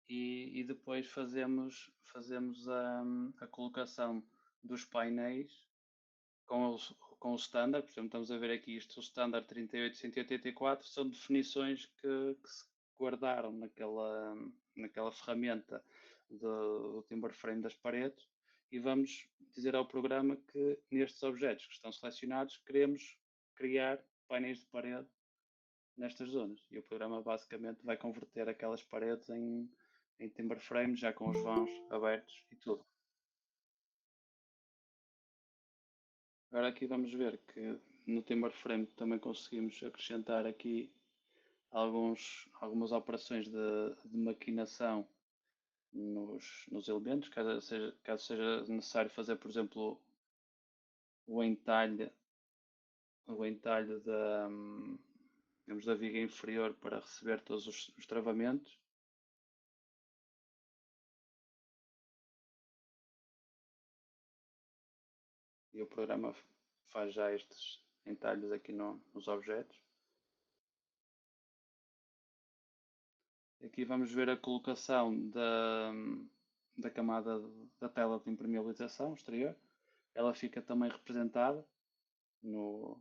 e depois fazemos a colocação dos painéis com o standard. Por exemplo, estamos a ver aqui isto, o standard 38184, são definições que se guardaram naquela ferramenta do timber frame das paredes, e vamos dizer ao programa que nestes objetos que estão selecionados queremos criar painéis de parede nestas zonas, e o programa basicamente vai converter aquelas paredes em timber frame, já com os vãos abertos e tudo. Agora aqui vamos ver que no timber frame também conseguimos acrescentar aqui algumas operações de maquinação nos elementos, caso seja necessário fazer, por exemplo, o entalhe digamos, da viga inferior para receber todos os travamentos. E o programa faz já estes entalhes aqui nos objetos. Aqui vamos ver a colocação da camada da tela de impermeabilização exterior. Ela fica também representada no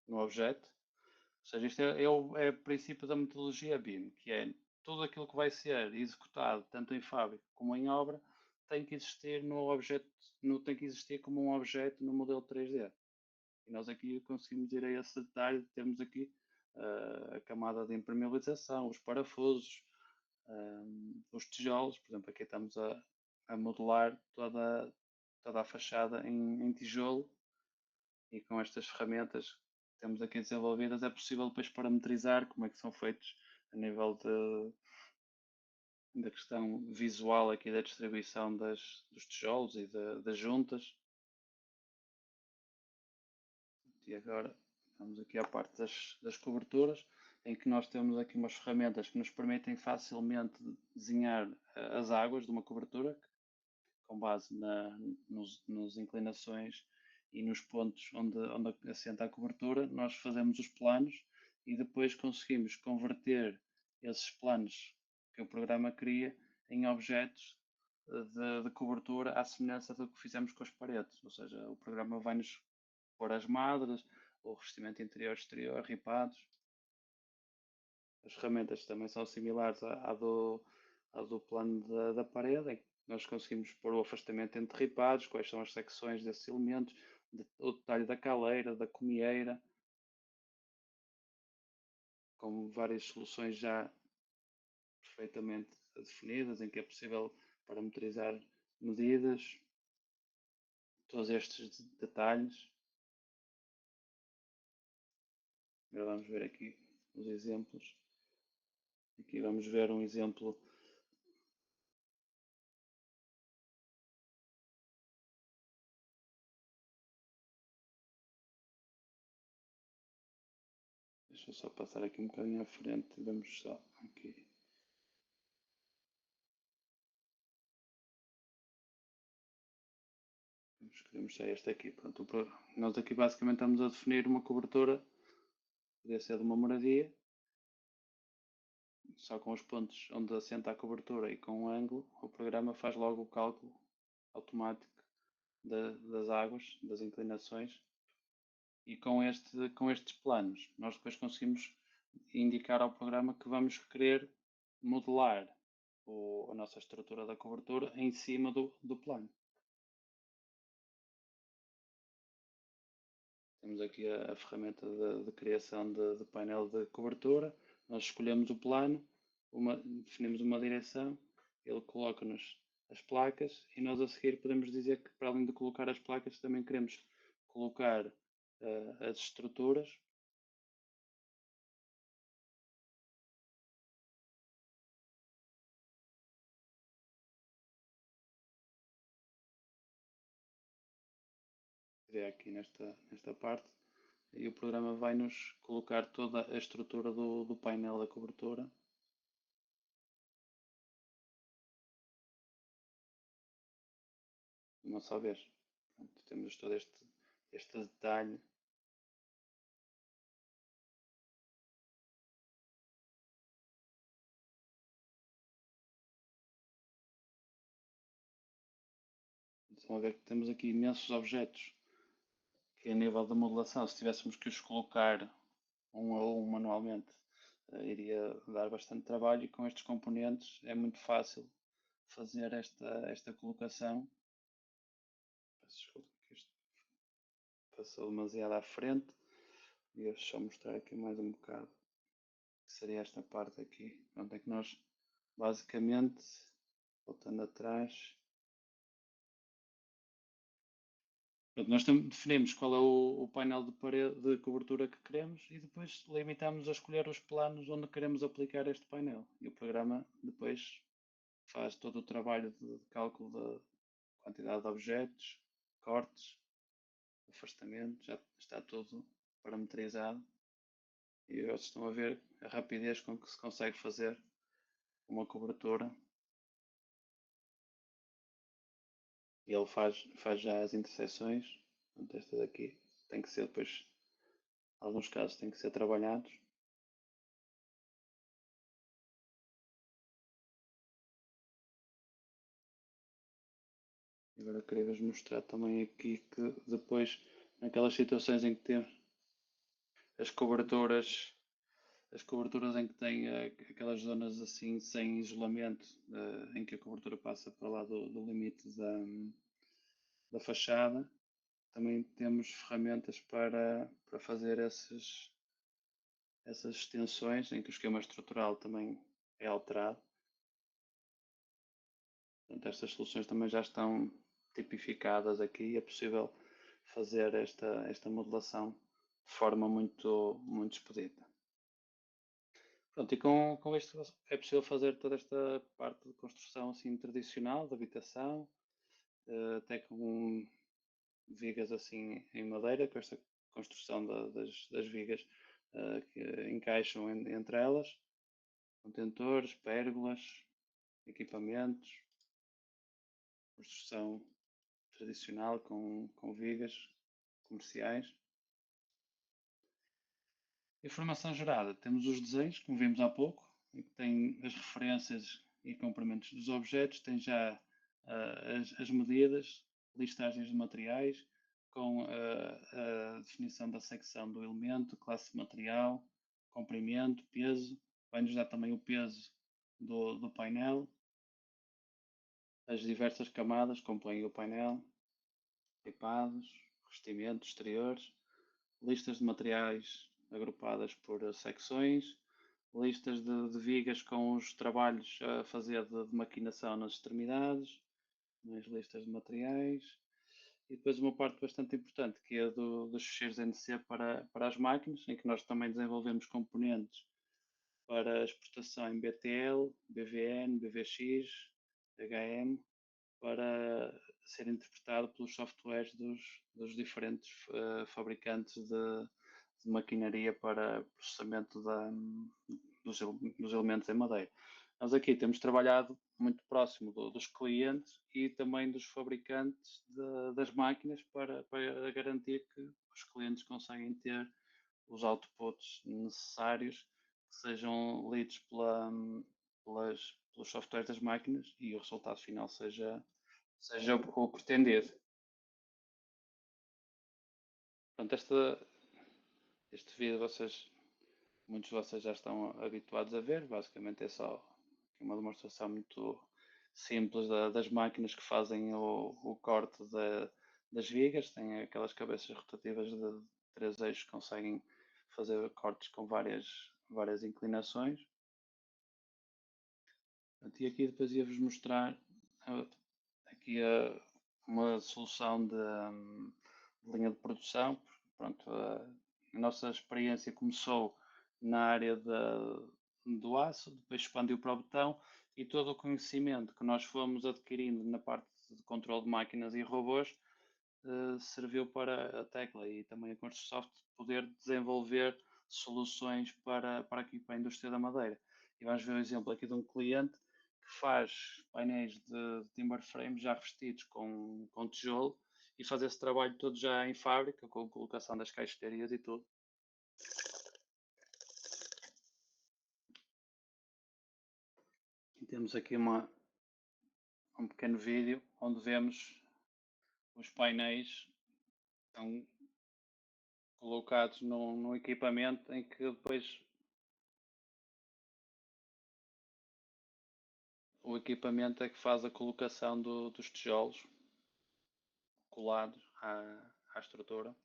objeto. Ou seja, isto é o princípio da metodologia BIM, que é tudo aquilo que vai ser executado, tanto em fábrica como em obra, tem que existir tem que existir como um objeto no modelo 3D. E nós aqui conseguimos ir a esse detalhe de termos aqui a camada de impermeabilização, os parafusos, os tijolos. Por exemplo, aqui estamos a modelar toda a fachada em tijolo, e com estas ferramentas que temos aqui desenvolvidas é possível depois parametrizar como é que são feitos a nível da questão visual aqui da distribuição dos tijolos e das juntas. E agora vamos aqui à parte das coberturas. em que nós temos aqui umas ferramentas que nos permitem facilmente desenhar as águas de uma cobertura, com base nas inclinações e nos pontos onde assenta a cobertura. Nós fazemos os planos e depois conseguimos converter esses planos que o programa cria em objetos de cobertura à semelhança do que fizemos com as paredes. Ou seja, o programa vai-nos pôr as madres, o revestimento interior e exterior, ripados. As ferramentas também são similares à do plano da parede, em que nós conseguimos pôr o afastamento entre ripados, quais são as secções desses elementos, o detalhe da caleira, da comieira, com várias soluções já perfeitamente definidas, em que é possível parametrizar medidas, todos estes detalhes. Agora vamos ver aqui os exemplos. Aqui vamos ver um exemplo. Deixa eu só passar aqui um bocadinho à frente e vamos só aqui. Escolhemos já este aqui. Pronto, nós aqui basicamente estamos a definir uma cobertura, poder ser de uma moradia, só com os pontos onde assenta a cobertura e com o ângulo, o programa faz logo o cálculo automático das águas, das inclinações, e com estes planos nós depois conseguimos indicar ao programa que vamos querer modelar a nossa estrutura da cobertura em cima do plano. Temos aqui a ferramenta de criação de painel de cobertura. Nós escolhemos o plano, definimos uma direção, ele coloca-nos as placas e nós a seguir podemos dizer que, para além de colocar as placas, também queremos colocar as estruturas. Aqui nesta parte, e o programa vai nos colocar toda a estrutura do painel da cobertura. Uma só vez. Pronto, temos todo este detalhe. Estão a ver que temos aqui imensos objetos que, a nível da modelação, se tivéssemos que os colocar um a um manualmente, iria dar bastante trabalho, e com estes componentes é muito fácil fazer esta colocação. Peço desculpa que isto passou demasiado à frente, e eu só mostrar aqui mais um bocado, que seria esta parte aqui, onde é que nós basicamente, voltando atrás, nós definimos qual é o painel de parede de cobertura que queremos e depois limitamos a escolher os planos onde queremos aplicar este painel. E o programa depois faz todo o trabalho de cálculo da quantidade de objetos, cortes, afastamento, já está tudo parametrizado. E vocês estão a ver a rapidez com que se consegue fazer uma cobertura. E ele faz já as interseções. Portanto, esta daqui tem que ser depois, em alguns casos, tem que ser trabalhados. Agora queria-vos mostrar também aqui que depois, naquelas situações em que temos as coberturas em que tem aquelas zonas assim sem isolamento, em que a cobertura passa para lá do limite da fachada, também temos ferramentas para fazer essas extensões, em que o esquema estrutural também é alterado. Portanto, estas soluções também já estão tipificadas aqui e é possível fazer esta modelação de forma muito, muito expedita. Pronto, e com isto é possível fazer toda esta parte de construção assim tradicional, de habitação, até com vigas assim em madeira, com esta construção das vigas que encaixam entre elas, contentores, pérgolas, equipamentos, construção tradicional com vigas comerciais. Informação gerada, temos os desenhos, como vimos há pouco, em que tem as referências e comprimentos dos objetos, tem já as medidas, listagens de materiais, com a definição da secção do elemento, classe de material, comprimento, peso, vai-nos dar também o peso do painel, as diversas camadas que compõem o painel, ripados, revestimentos exteriores, listas de materiais agrupadas por secções, listas de vigas com os trabalhos a fazer de maquinação nas extremidades, mais listas de materiais, e depois uma parte bastante importante que é dos ficheiros NC para as máquinas, em que nós também desenvolvemos componentes para exportação em BTL, BVN, BVX, HM, para ser interpretado pelos softwares dos diferentes fabricantes de maquinaria para processamento dos elementos em madeira. Nós aqui temos trabalhado muito próximo dos clientes e também dos fabricantes das máquinas para garantir que os clientes conseguem ter os outputs necessários que sejam lidos pelos softwares das máquinas e o resultado final seja o pretendido. Portanto, este vídeo muitos de vocês já estão habituados a ver. Basicamente é só uma demonstração muito simples das máquinas que fazem o corte das vigas. Tem aquelas cabeças rotativas de 3 eixos que conseguem fazer cortes com várias inclinações. E aqui depois ia-vos mostrar aqui uma solução de linha de produção. Pronto, a nossa experiência começou na área do aço, depois expandiu para o betão e todo o conhecimento que nós fomos adquirindo na parte de controle de máquinas e robôs serviu para a Tecla e também a Construsoft poder desenvolver soluções para a indústria da madeira. E vamos ver o exemplo aqui de um cliente que faz painéis de timber frame já revestidos com tijolo e faz esse trabalho todo já em fábrica, com a colocação das caixilharias e tudo. E temos aqui um pequeno vídeo onde vemos os painéis estão colocados num equipamento em que depois o equipamento é que faz a colocação dos tijolos colados à estrutura.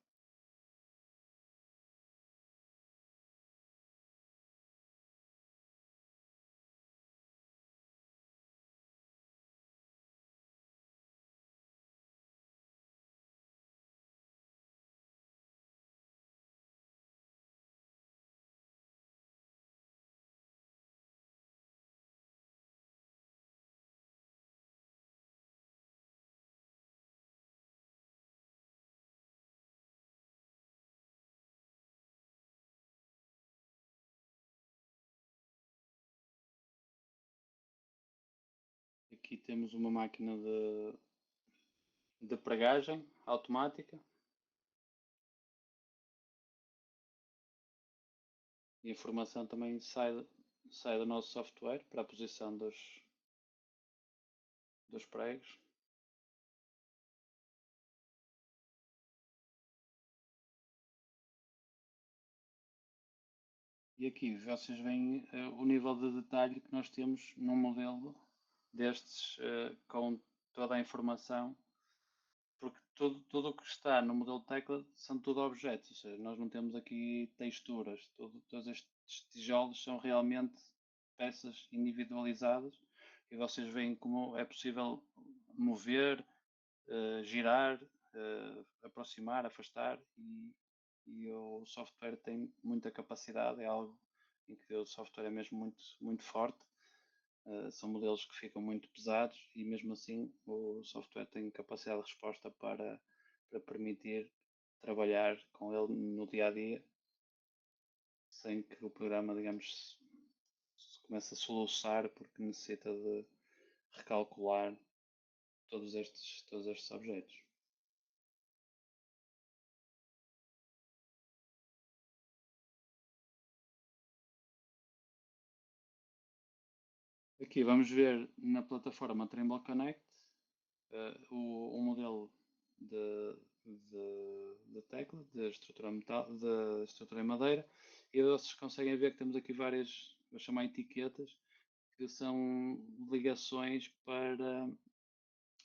Aqui temos uma máquina de pregagem automática. A informação também sai do nosso software para a posição dos pregos. E aqui vocês veem o nível de detalhe que nós temos num modelo destes com toda a informação, porque tudo o que está no modelo de tecla são tudo objetos, ou seja, nós não temos aqui texturas, todos estes tijolos são realmente peças individualizadas e vocês veem como é possível mover, girar, aproximar, afastar e o software tem muita capacidade, é algo em que o software é mesmo muito forte. São modelos que ficam muito pesados e mesmo assim o software tem capacidade de resposta para permitir trabalhar com ele no dia a dia sem que o programa, digamos, se comece a soluçar porque necessita de recalcular todos estes objetos. Aqui vamos ver na plataforma Trimble Connect o modelo de tecla, de estrutura, de estrutura em madeira, e vocês conseguem ver que temos aqui várias, vou chamar etiquetas, que são ligações para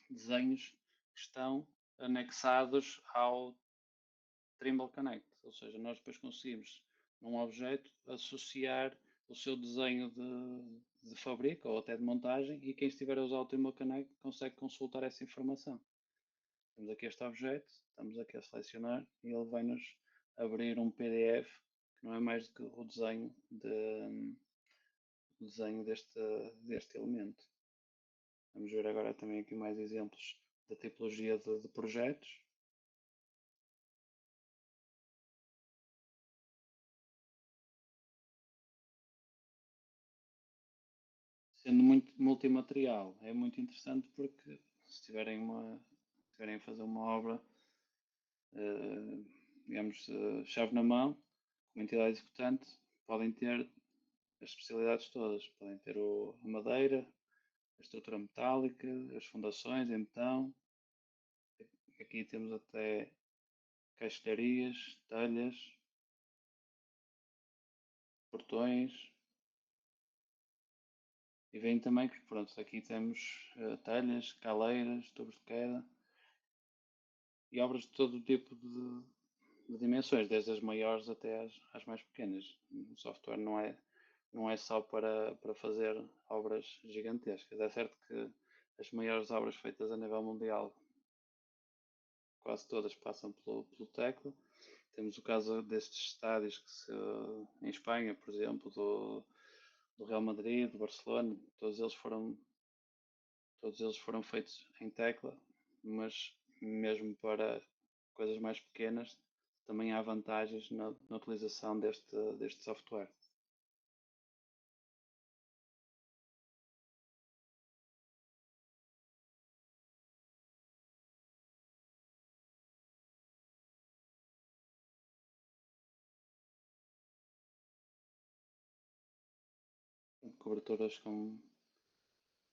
desenhos que estão anexados ao Trimble Connect, ou seja, nós depois conseguimos num objeto associar o seu desenho de fábrica ou até de montagem, e quem estiver a usar o Trimble Connect consegue consultar essa informação. Temos aqui este objeto, estamos aqui a selecionar e ele vai-nos abrir um PDF que não é mais do que o desenho deste elemento. Vamos ver agora também aqui mais exemplos da tipologia de projetos. Sendo muito multimaterial, é muito interessante porque se tiverem a fazer uma obra, digamos, chave na mão, como entidade executante, podem ter as especialidades todas. Podem ter a madeira, a estrutura metálica, as fundações em betão. Aqui temos até caixilharias, telhas, portões. E vem também que, pronto, aqui temos telhas, caleiras, tubos de queda e obras de todo o tipo de dimensões, desde as maiores até às mais pequenas. O software não é só para fazer obras gigantescas. É certo que as maiores obras feitas a nível mundial, quase todas passam pelo Tecla. Temos o caso destes estádios em Espanha, por exemplo, do Real Madrid, do Barcelona, todos eles foram feitos em Tecla, mas mesmo para coisas mais pequenas também há vantagens na utilização deste software. Coberturas com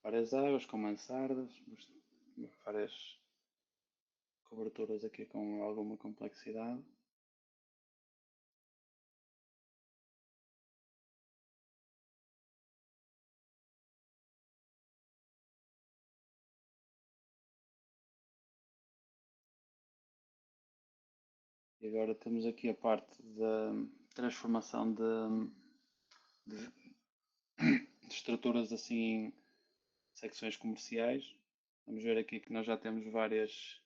várias águas, com mansardas, várias coberturas aqui com alguma complexidade. E agora temos aqui a parte da transformação de estruturas assim em secções comerciais. Vamos ver aqui que nós já temos várias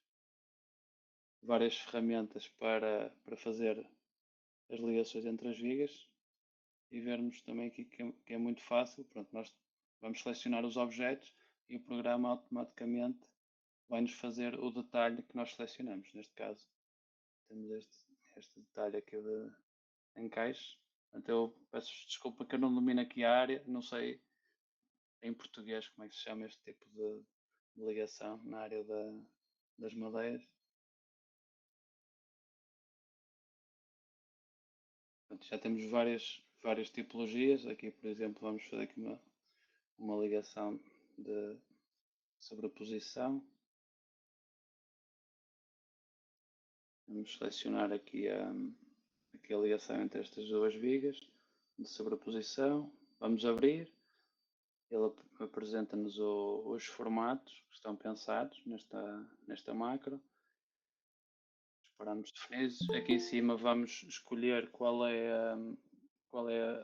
ferramentas para fazer as ligações entre as vigas, e vermos também aqui que é muito fácil. Pronto, nós vamos selecionar os objetos e o programa automaticamente vai-nos fazer o detalhe que nós selecionamos. Neste caso, temos este detalhe aqui de encaixe. Portanto, eu peço desculpa que eu não domino aqui a área, não sei em português como é que se chama este tipo de ligação na área das madeiras. Portanto, já temos várias tipologias. Aqui, por exemplo, vamos fazer aqui uma ligação de sobreposição. Vamos selecionar aqui a ligação entre estas duas vigas de sobreposição. Vamos abrir. Ele apresenta-nos os formatos que estão pensados nesta macro. Os parâmetros definidos. Aqui em cima vamos escolher qual é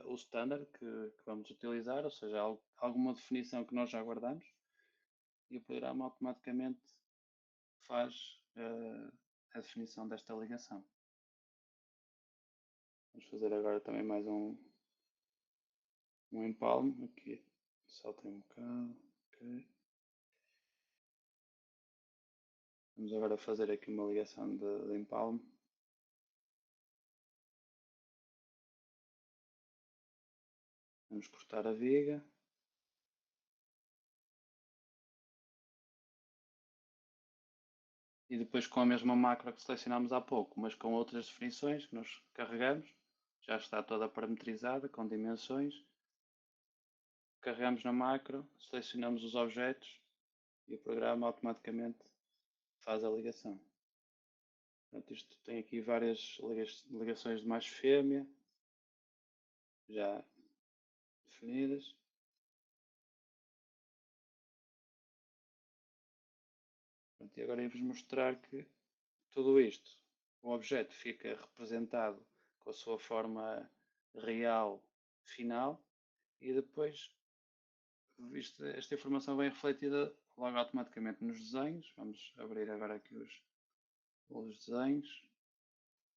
o standard que vamos utilizar, ou seja, alguma definição que nós já guardamos, e o programa automaticamente faz a definição desta ligação. Vamos fazer agora também mais um empalme aqui, saltei um bocado, ok. Vamos agora fazer aqui uma ligação de empalme. Vamos cortar a viga. E depois com a mesma macro que selecionámos há pouco, mas com outras definições que nós carregamos, já está toda parametrizada com dimensões. Carregamos na macro, selecionamos os objetos e o programa automaticamente faz a ligação. Portanto, isto tem aqui várias ligações de macho-fêmea já definidas. Pronto, e agora vamos mostrar que tudo isto, o objeto fica representado com a sua forma real final e depois esta informação vem refletida logo automaticamente nos desenhos. Vamos abrir agora aqui os desenhos.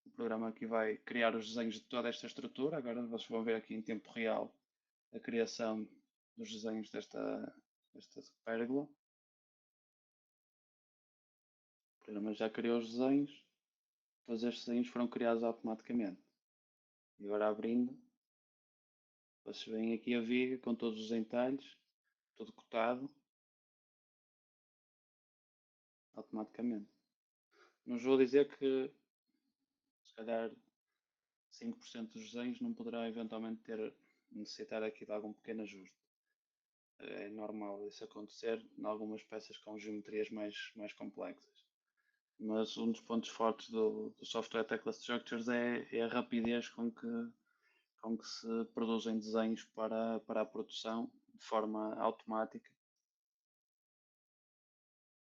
O programa aqui vai criar os desenhos de toda esta estrutura. Agora vocês vão ver aqui em tempo real a criação dos desenhos desta pérgola. O programa já criou os desenhos. Todos estes desenhos foram criados automaticamente. E agora abrindo, vocês veem aqui a viga com todos os entalhes, tudo cotado, automaticamente. Não vos vou dizer que, se calhar, 5% dos desenhos não poderá eventualmente necessitar aqui de algum pequeno ajuste. É normal isso acontecer em algumas peças com geometrias mais complexas. Mas um dos pontos fortes do software Tekla Structures é a rapidez com que se produzem desenhos para a produção de forma automática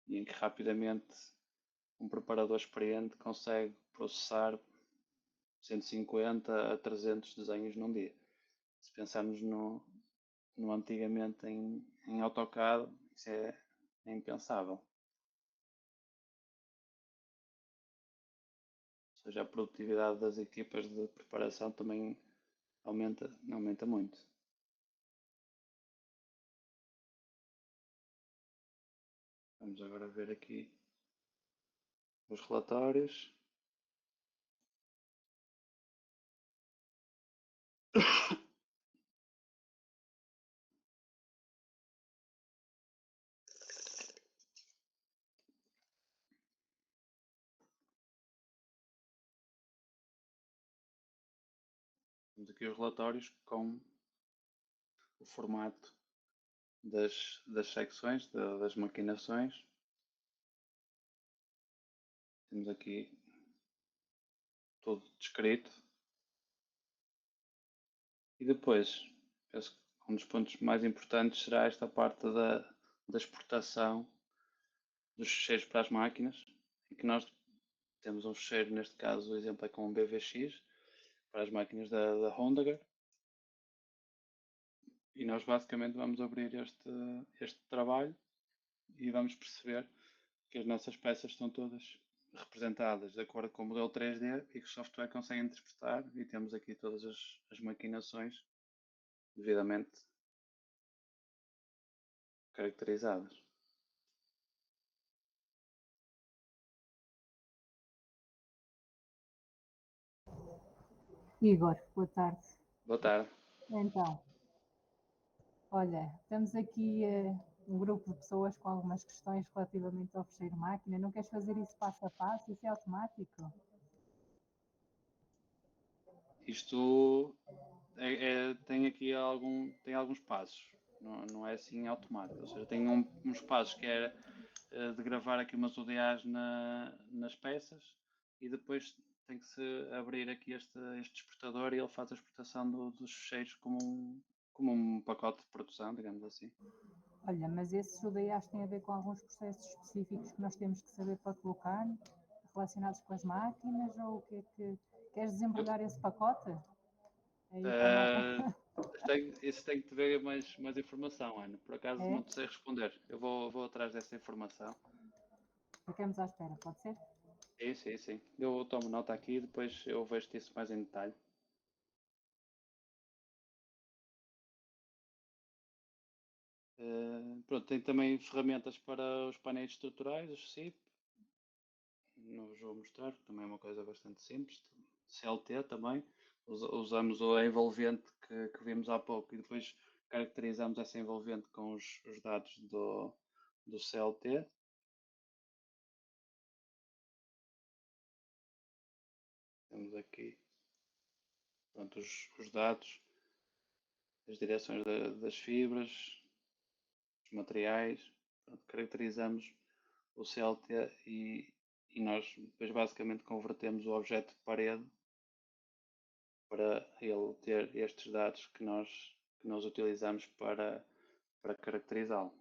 e em que rapidamente um preparador experiente consegue processar 150 a 300 desenhos num dia. Se pensarmos no antigamente em AutoCAD, isso é impensável. Ou seja, a produtividade das equipas de preparação também aumenta muito. Vamos agora ver aqui os relatórios. Temos aqui os relatórios com o formato das secções, das maquinações. Temos aqui tudo descrito. E depois, penso que um dos pontos mais importantes será esta parte da exportação dos fecheiros para as máquinas, em que nós temos um fecheiro, neste caso o exemplo é com um BVX, para as máquinas da Hondager, e nós basicamente vamos abrir este trabalho e vamos perceber que as nossas peças estão todas representadas de acordo com o modelo 3D e que o software consegue interpretar, e temos aqui todas as maquinações devidamente caracterizadas. Igor, boa tarde. Boa tarde. Então, olha, temos aqui um grupo de pessoas com algumas questões relativamente ao fecheiro máquina. Não queres fazer isso passo a passo? Isso é automático? Isto tem aqui tem alguns passos, não é assim automático. Ou seja, tem uns passos que é de gravar aqui umas ODAs nas peças e depois tem que se abrir aqui este exportador e ele faz a exportação dos fecheiros como um pacote de produção, digamos assim. Olha, mas esses UDAs têm a ver com alguns processos específicos que nós temos que saber para colocar, relacionados com as máquinas, ou o que é que... Queres desembrulhar esse pacote? Isso tem que ver mais informação, Ana. Por acaso não te sei responder. Eu vou atrás dessa informação. Ficamos à espera, pode ser? Sim. Eu tomo nota aqui e depois eu vejo isso mais em detalhe. Pronto, tem também ferramentas para os painéis estruturais, os SIP. Não vos vou mostrar, também é uma coisa bastante simples. CLT também, usamos a envolvente que vimos há pouco e depois caracterizamos essa envolvente com os dados do CLT. Temos aqui, pronto, os dados, as direções das fibras, os materiais. Pronto, caracterizamos o CLT e nós depois basicamente convertemos o objeto de parede para ele ter estes dados que nós utilizamos para caracterizá-lo.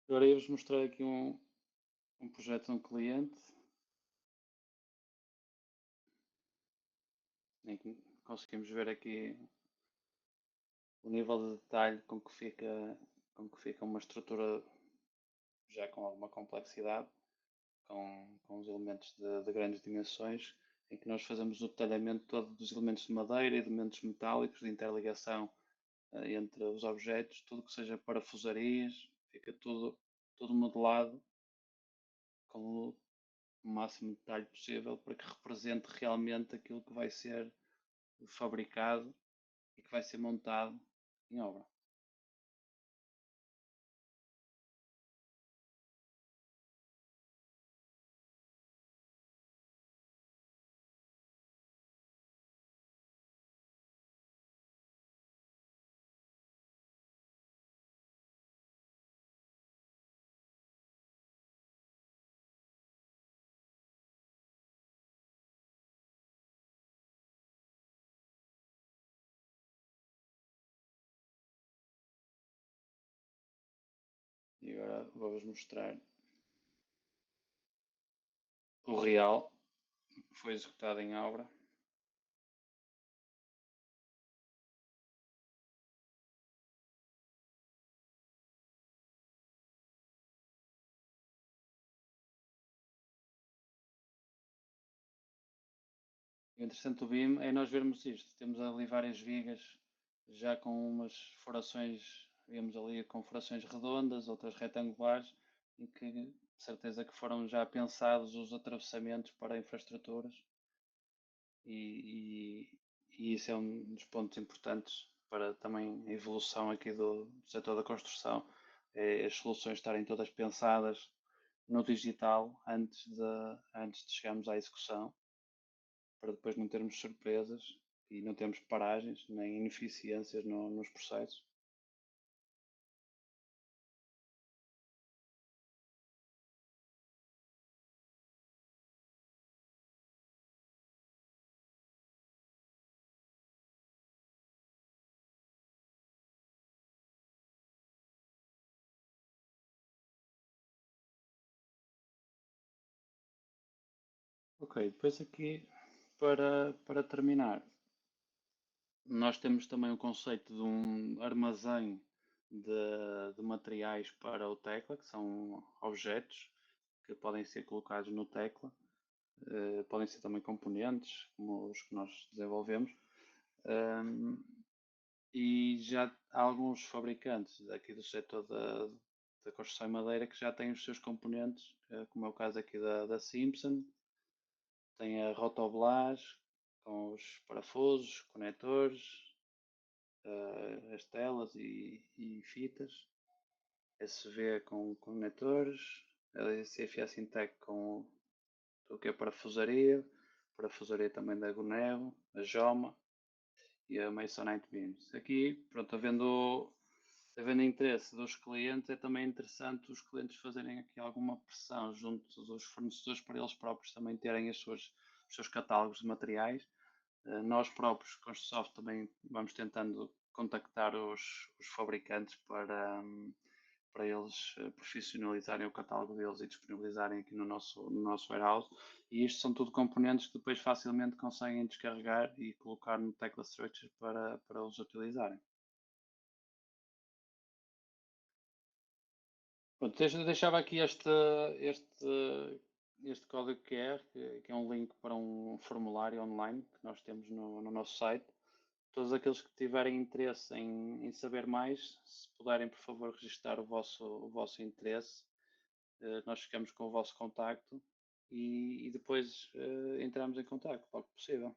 Agora ia-vos mostrar aqui um projeto de um cliente em que conseguimos ver aqui o nível de detalhe com que fica uma estrutura já com alguma complexidade, com os elementos de grandes dimensões, em que nós fazemos o detalhamento todo dos elementos de madeira e elementos metálicos, de interligação entre os objetos, tudo que seja parafusarias, fica tudo modelado com o máximo de detalhe possível para que represente realmente aquilo que vai ser fabricado e que vai ser montado em obra. E agora vou-vos mostrar o real que foi executado em obra. O interessante do BIM é nós vermos isto. Temos ali várias vigas já com umas furações, vemos ali com furações redondas, outras retangulares, e que de certeza que foram já pensados os atravessamentos para infraestruturas e isso é um dos pontos importantes para também a evolução aqui do setor da construção, é as soluções estarem todas pensadas no digital antes de chegarmos à execução, para depois não termos surpresas e não termos paragens nem ineficiências nos processos. Ok, depois aqui para terminar, nós temos também o conceito de um armazém de materiais para o tecla, que são objetos que podem ser colocados no tecla, podem ser também componentes, como os que nós desenvolvemos. E já há alguns fabricantes aqui do setor da construção em madeira que já têm os seus componentes, como é o caso aqui da Simpson. Tem a Rotoblas com os parafusos, conectores, as telas e fitas, SV com conectores, a CFA Sintec com o que é parafusaria também da Guneo, a Joma e a Masonite Beams. Aqui, pronto, havendo interesse dos clientes, é também interessante os clientes fazerem aqui alguma pressão junto dos fornecedores para eles próprios também terem os seus catálogos de materiais. Nós próprios, Construsoft, também vamos tentando contactar os fabricantes para eles profissionalizarem o catálogo deles e disponibilizarem aqui no nosso warehouse. E isto são tudo componentes que depois facilmente conseguem descarregar e colocar no Tecla Structure para os utilizarem. Pronto, deixava aqui este código QR, que é um link para um formulário online que nós temos no nosso site. Todos aqueles que tiverem interesse em saber mais, se puderem, por favor, registrar o vosso interesse nós ficamos com o vosso contacto e depois entramos em contacto, logo que possível.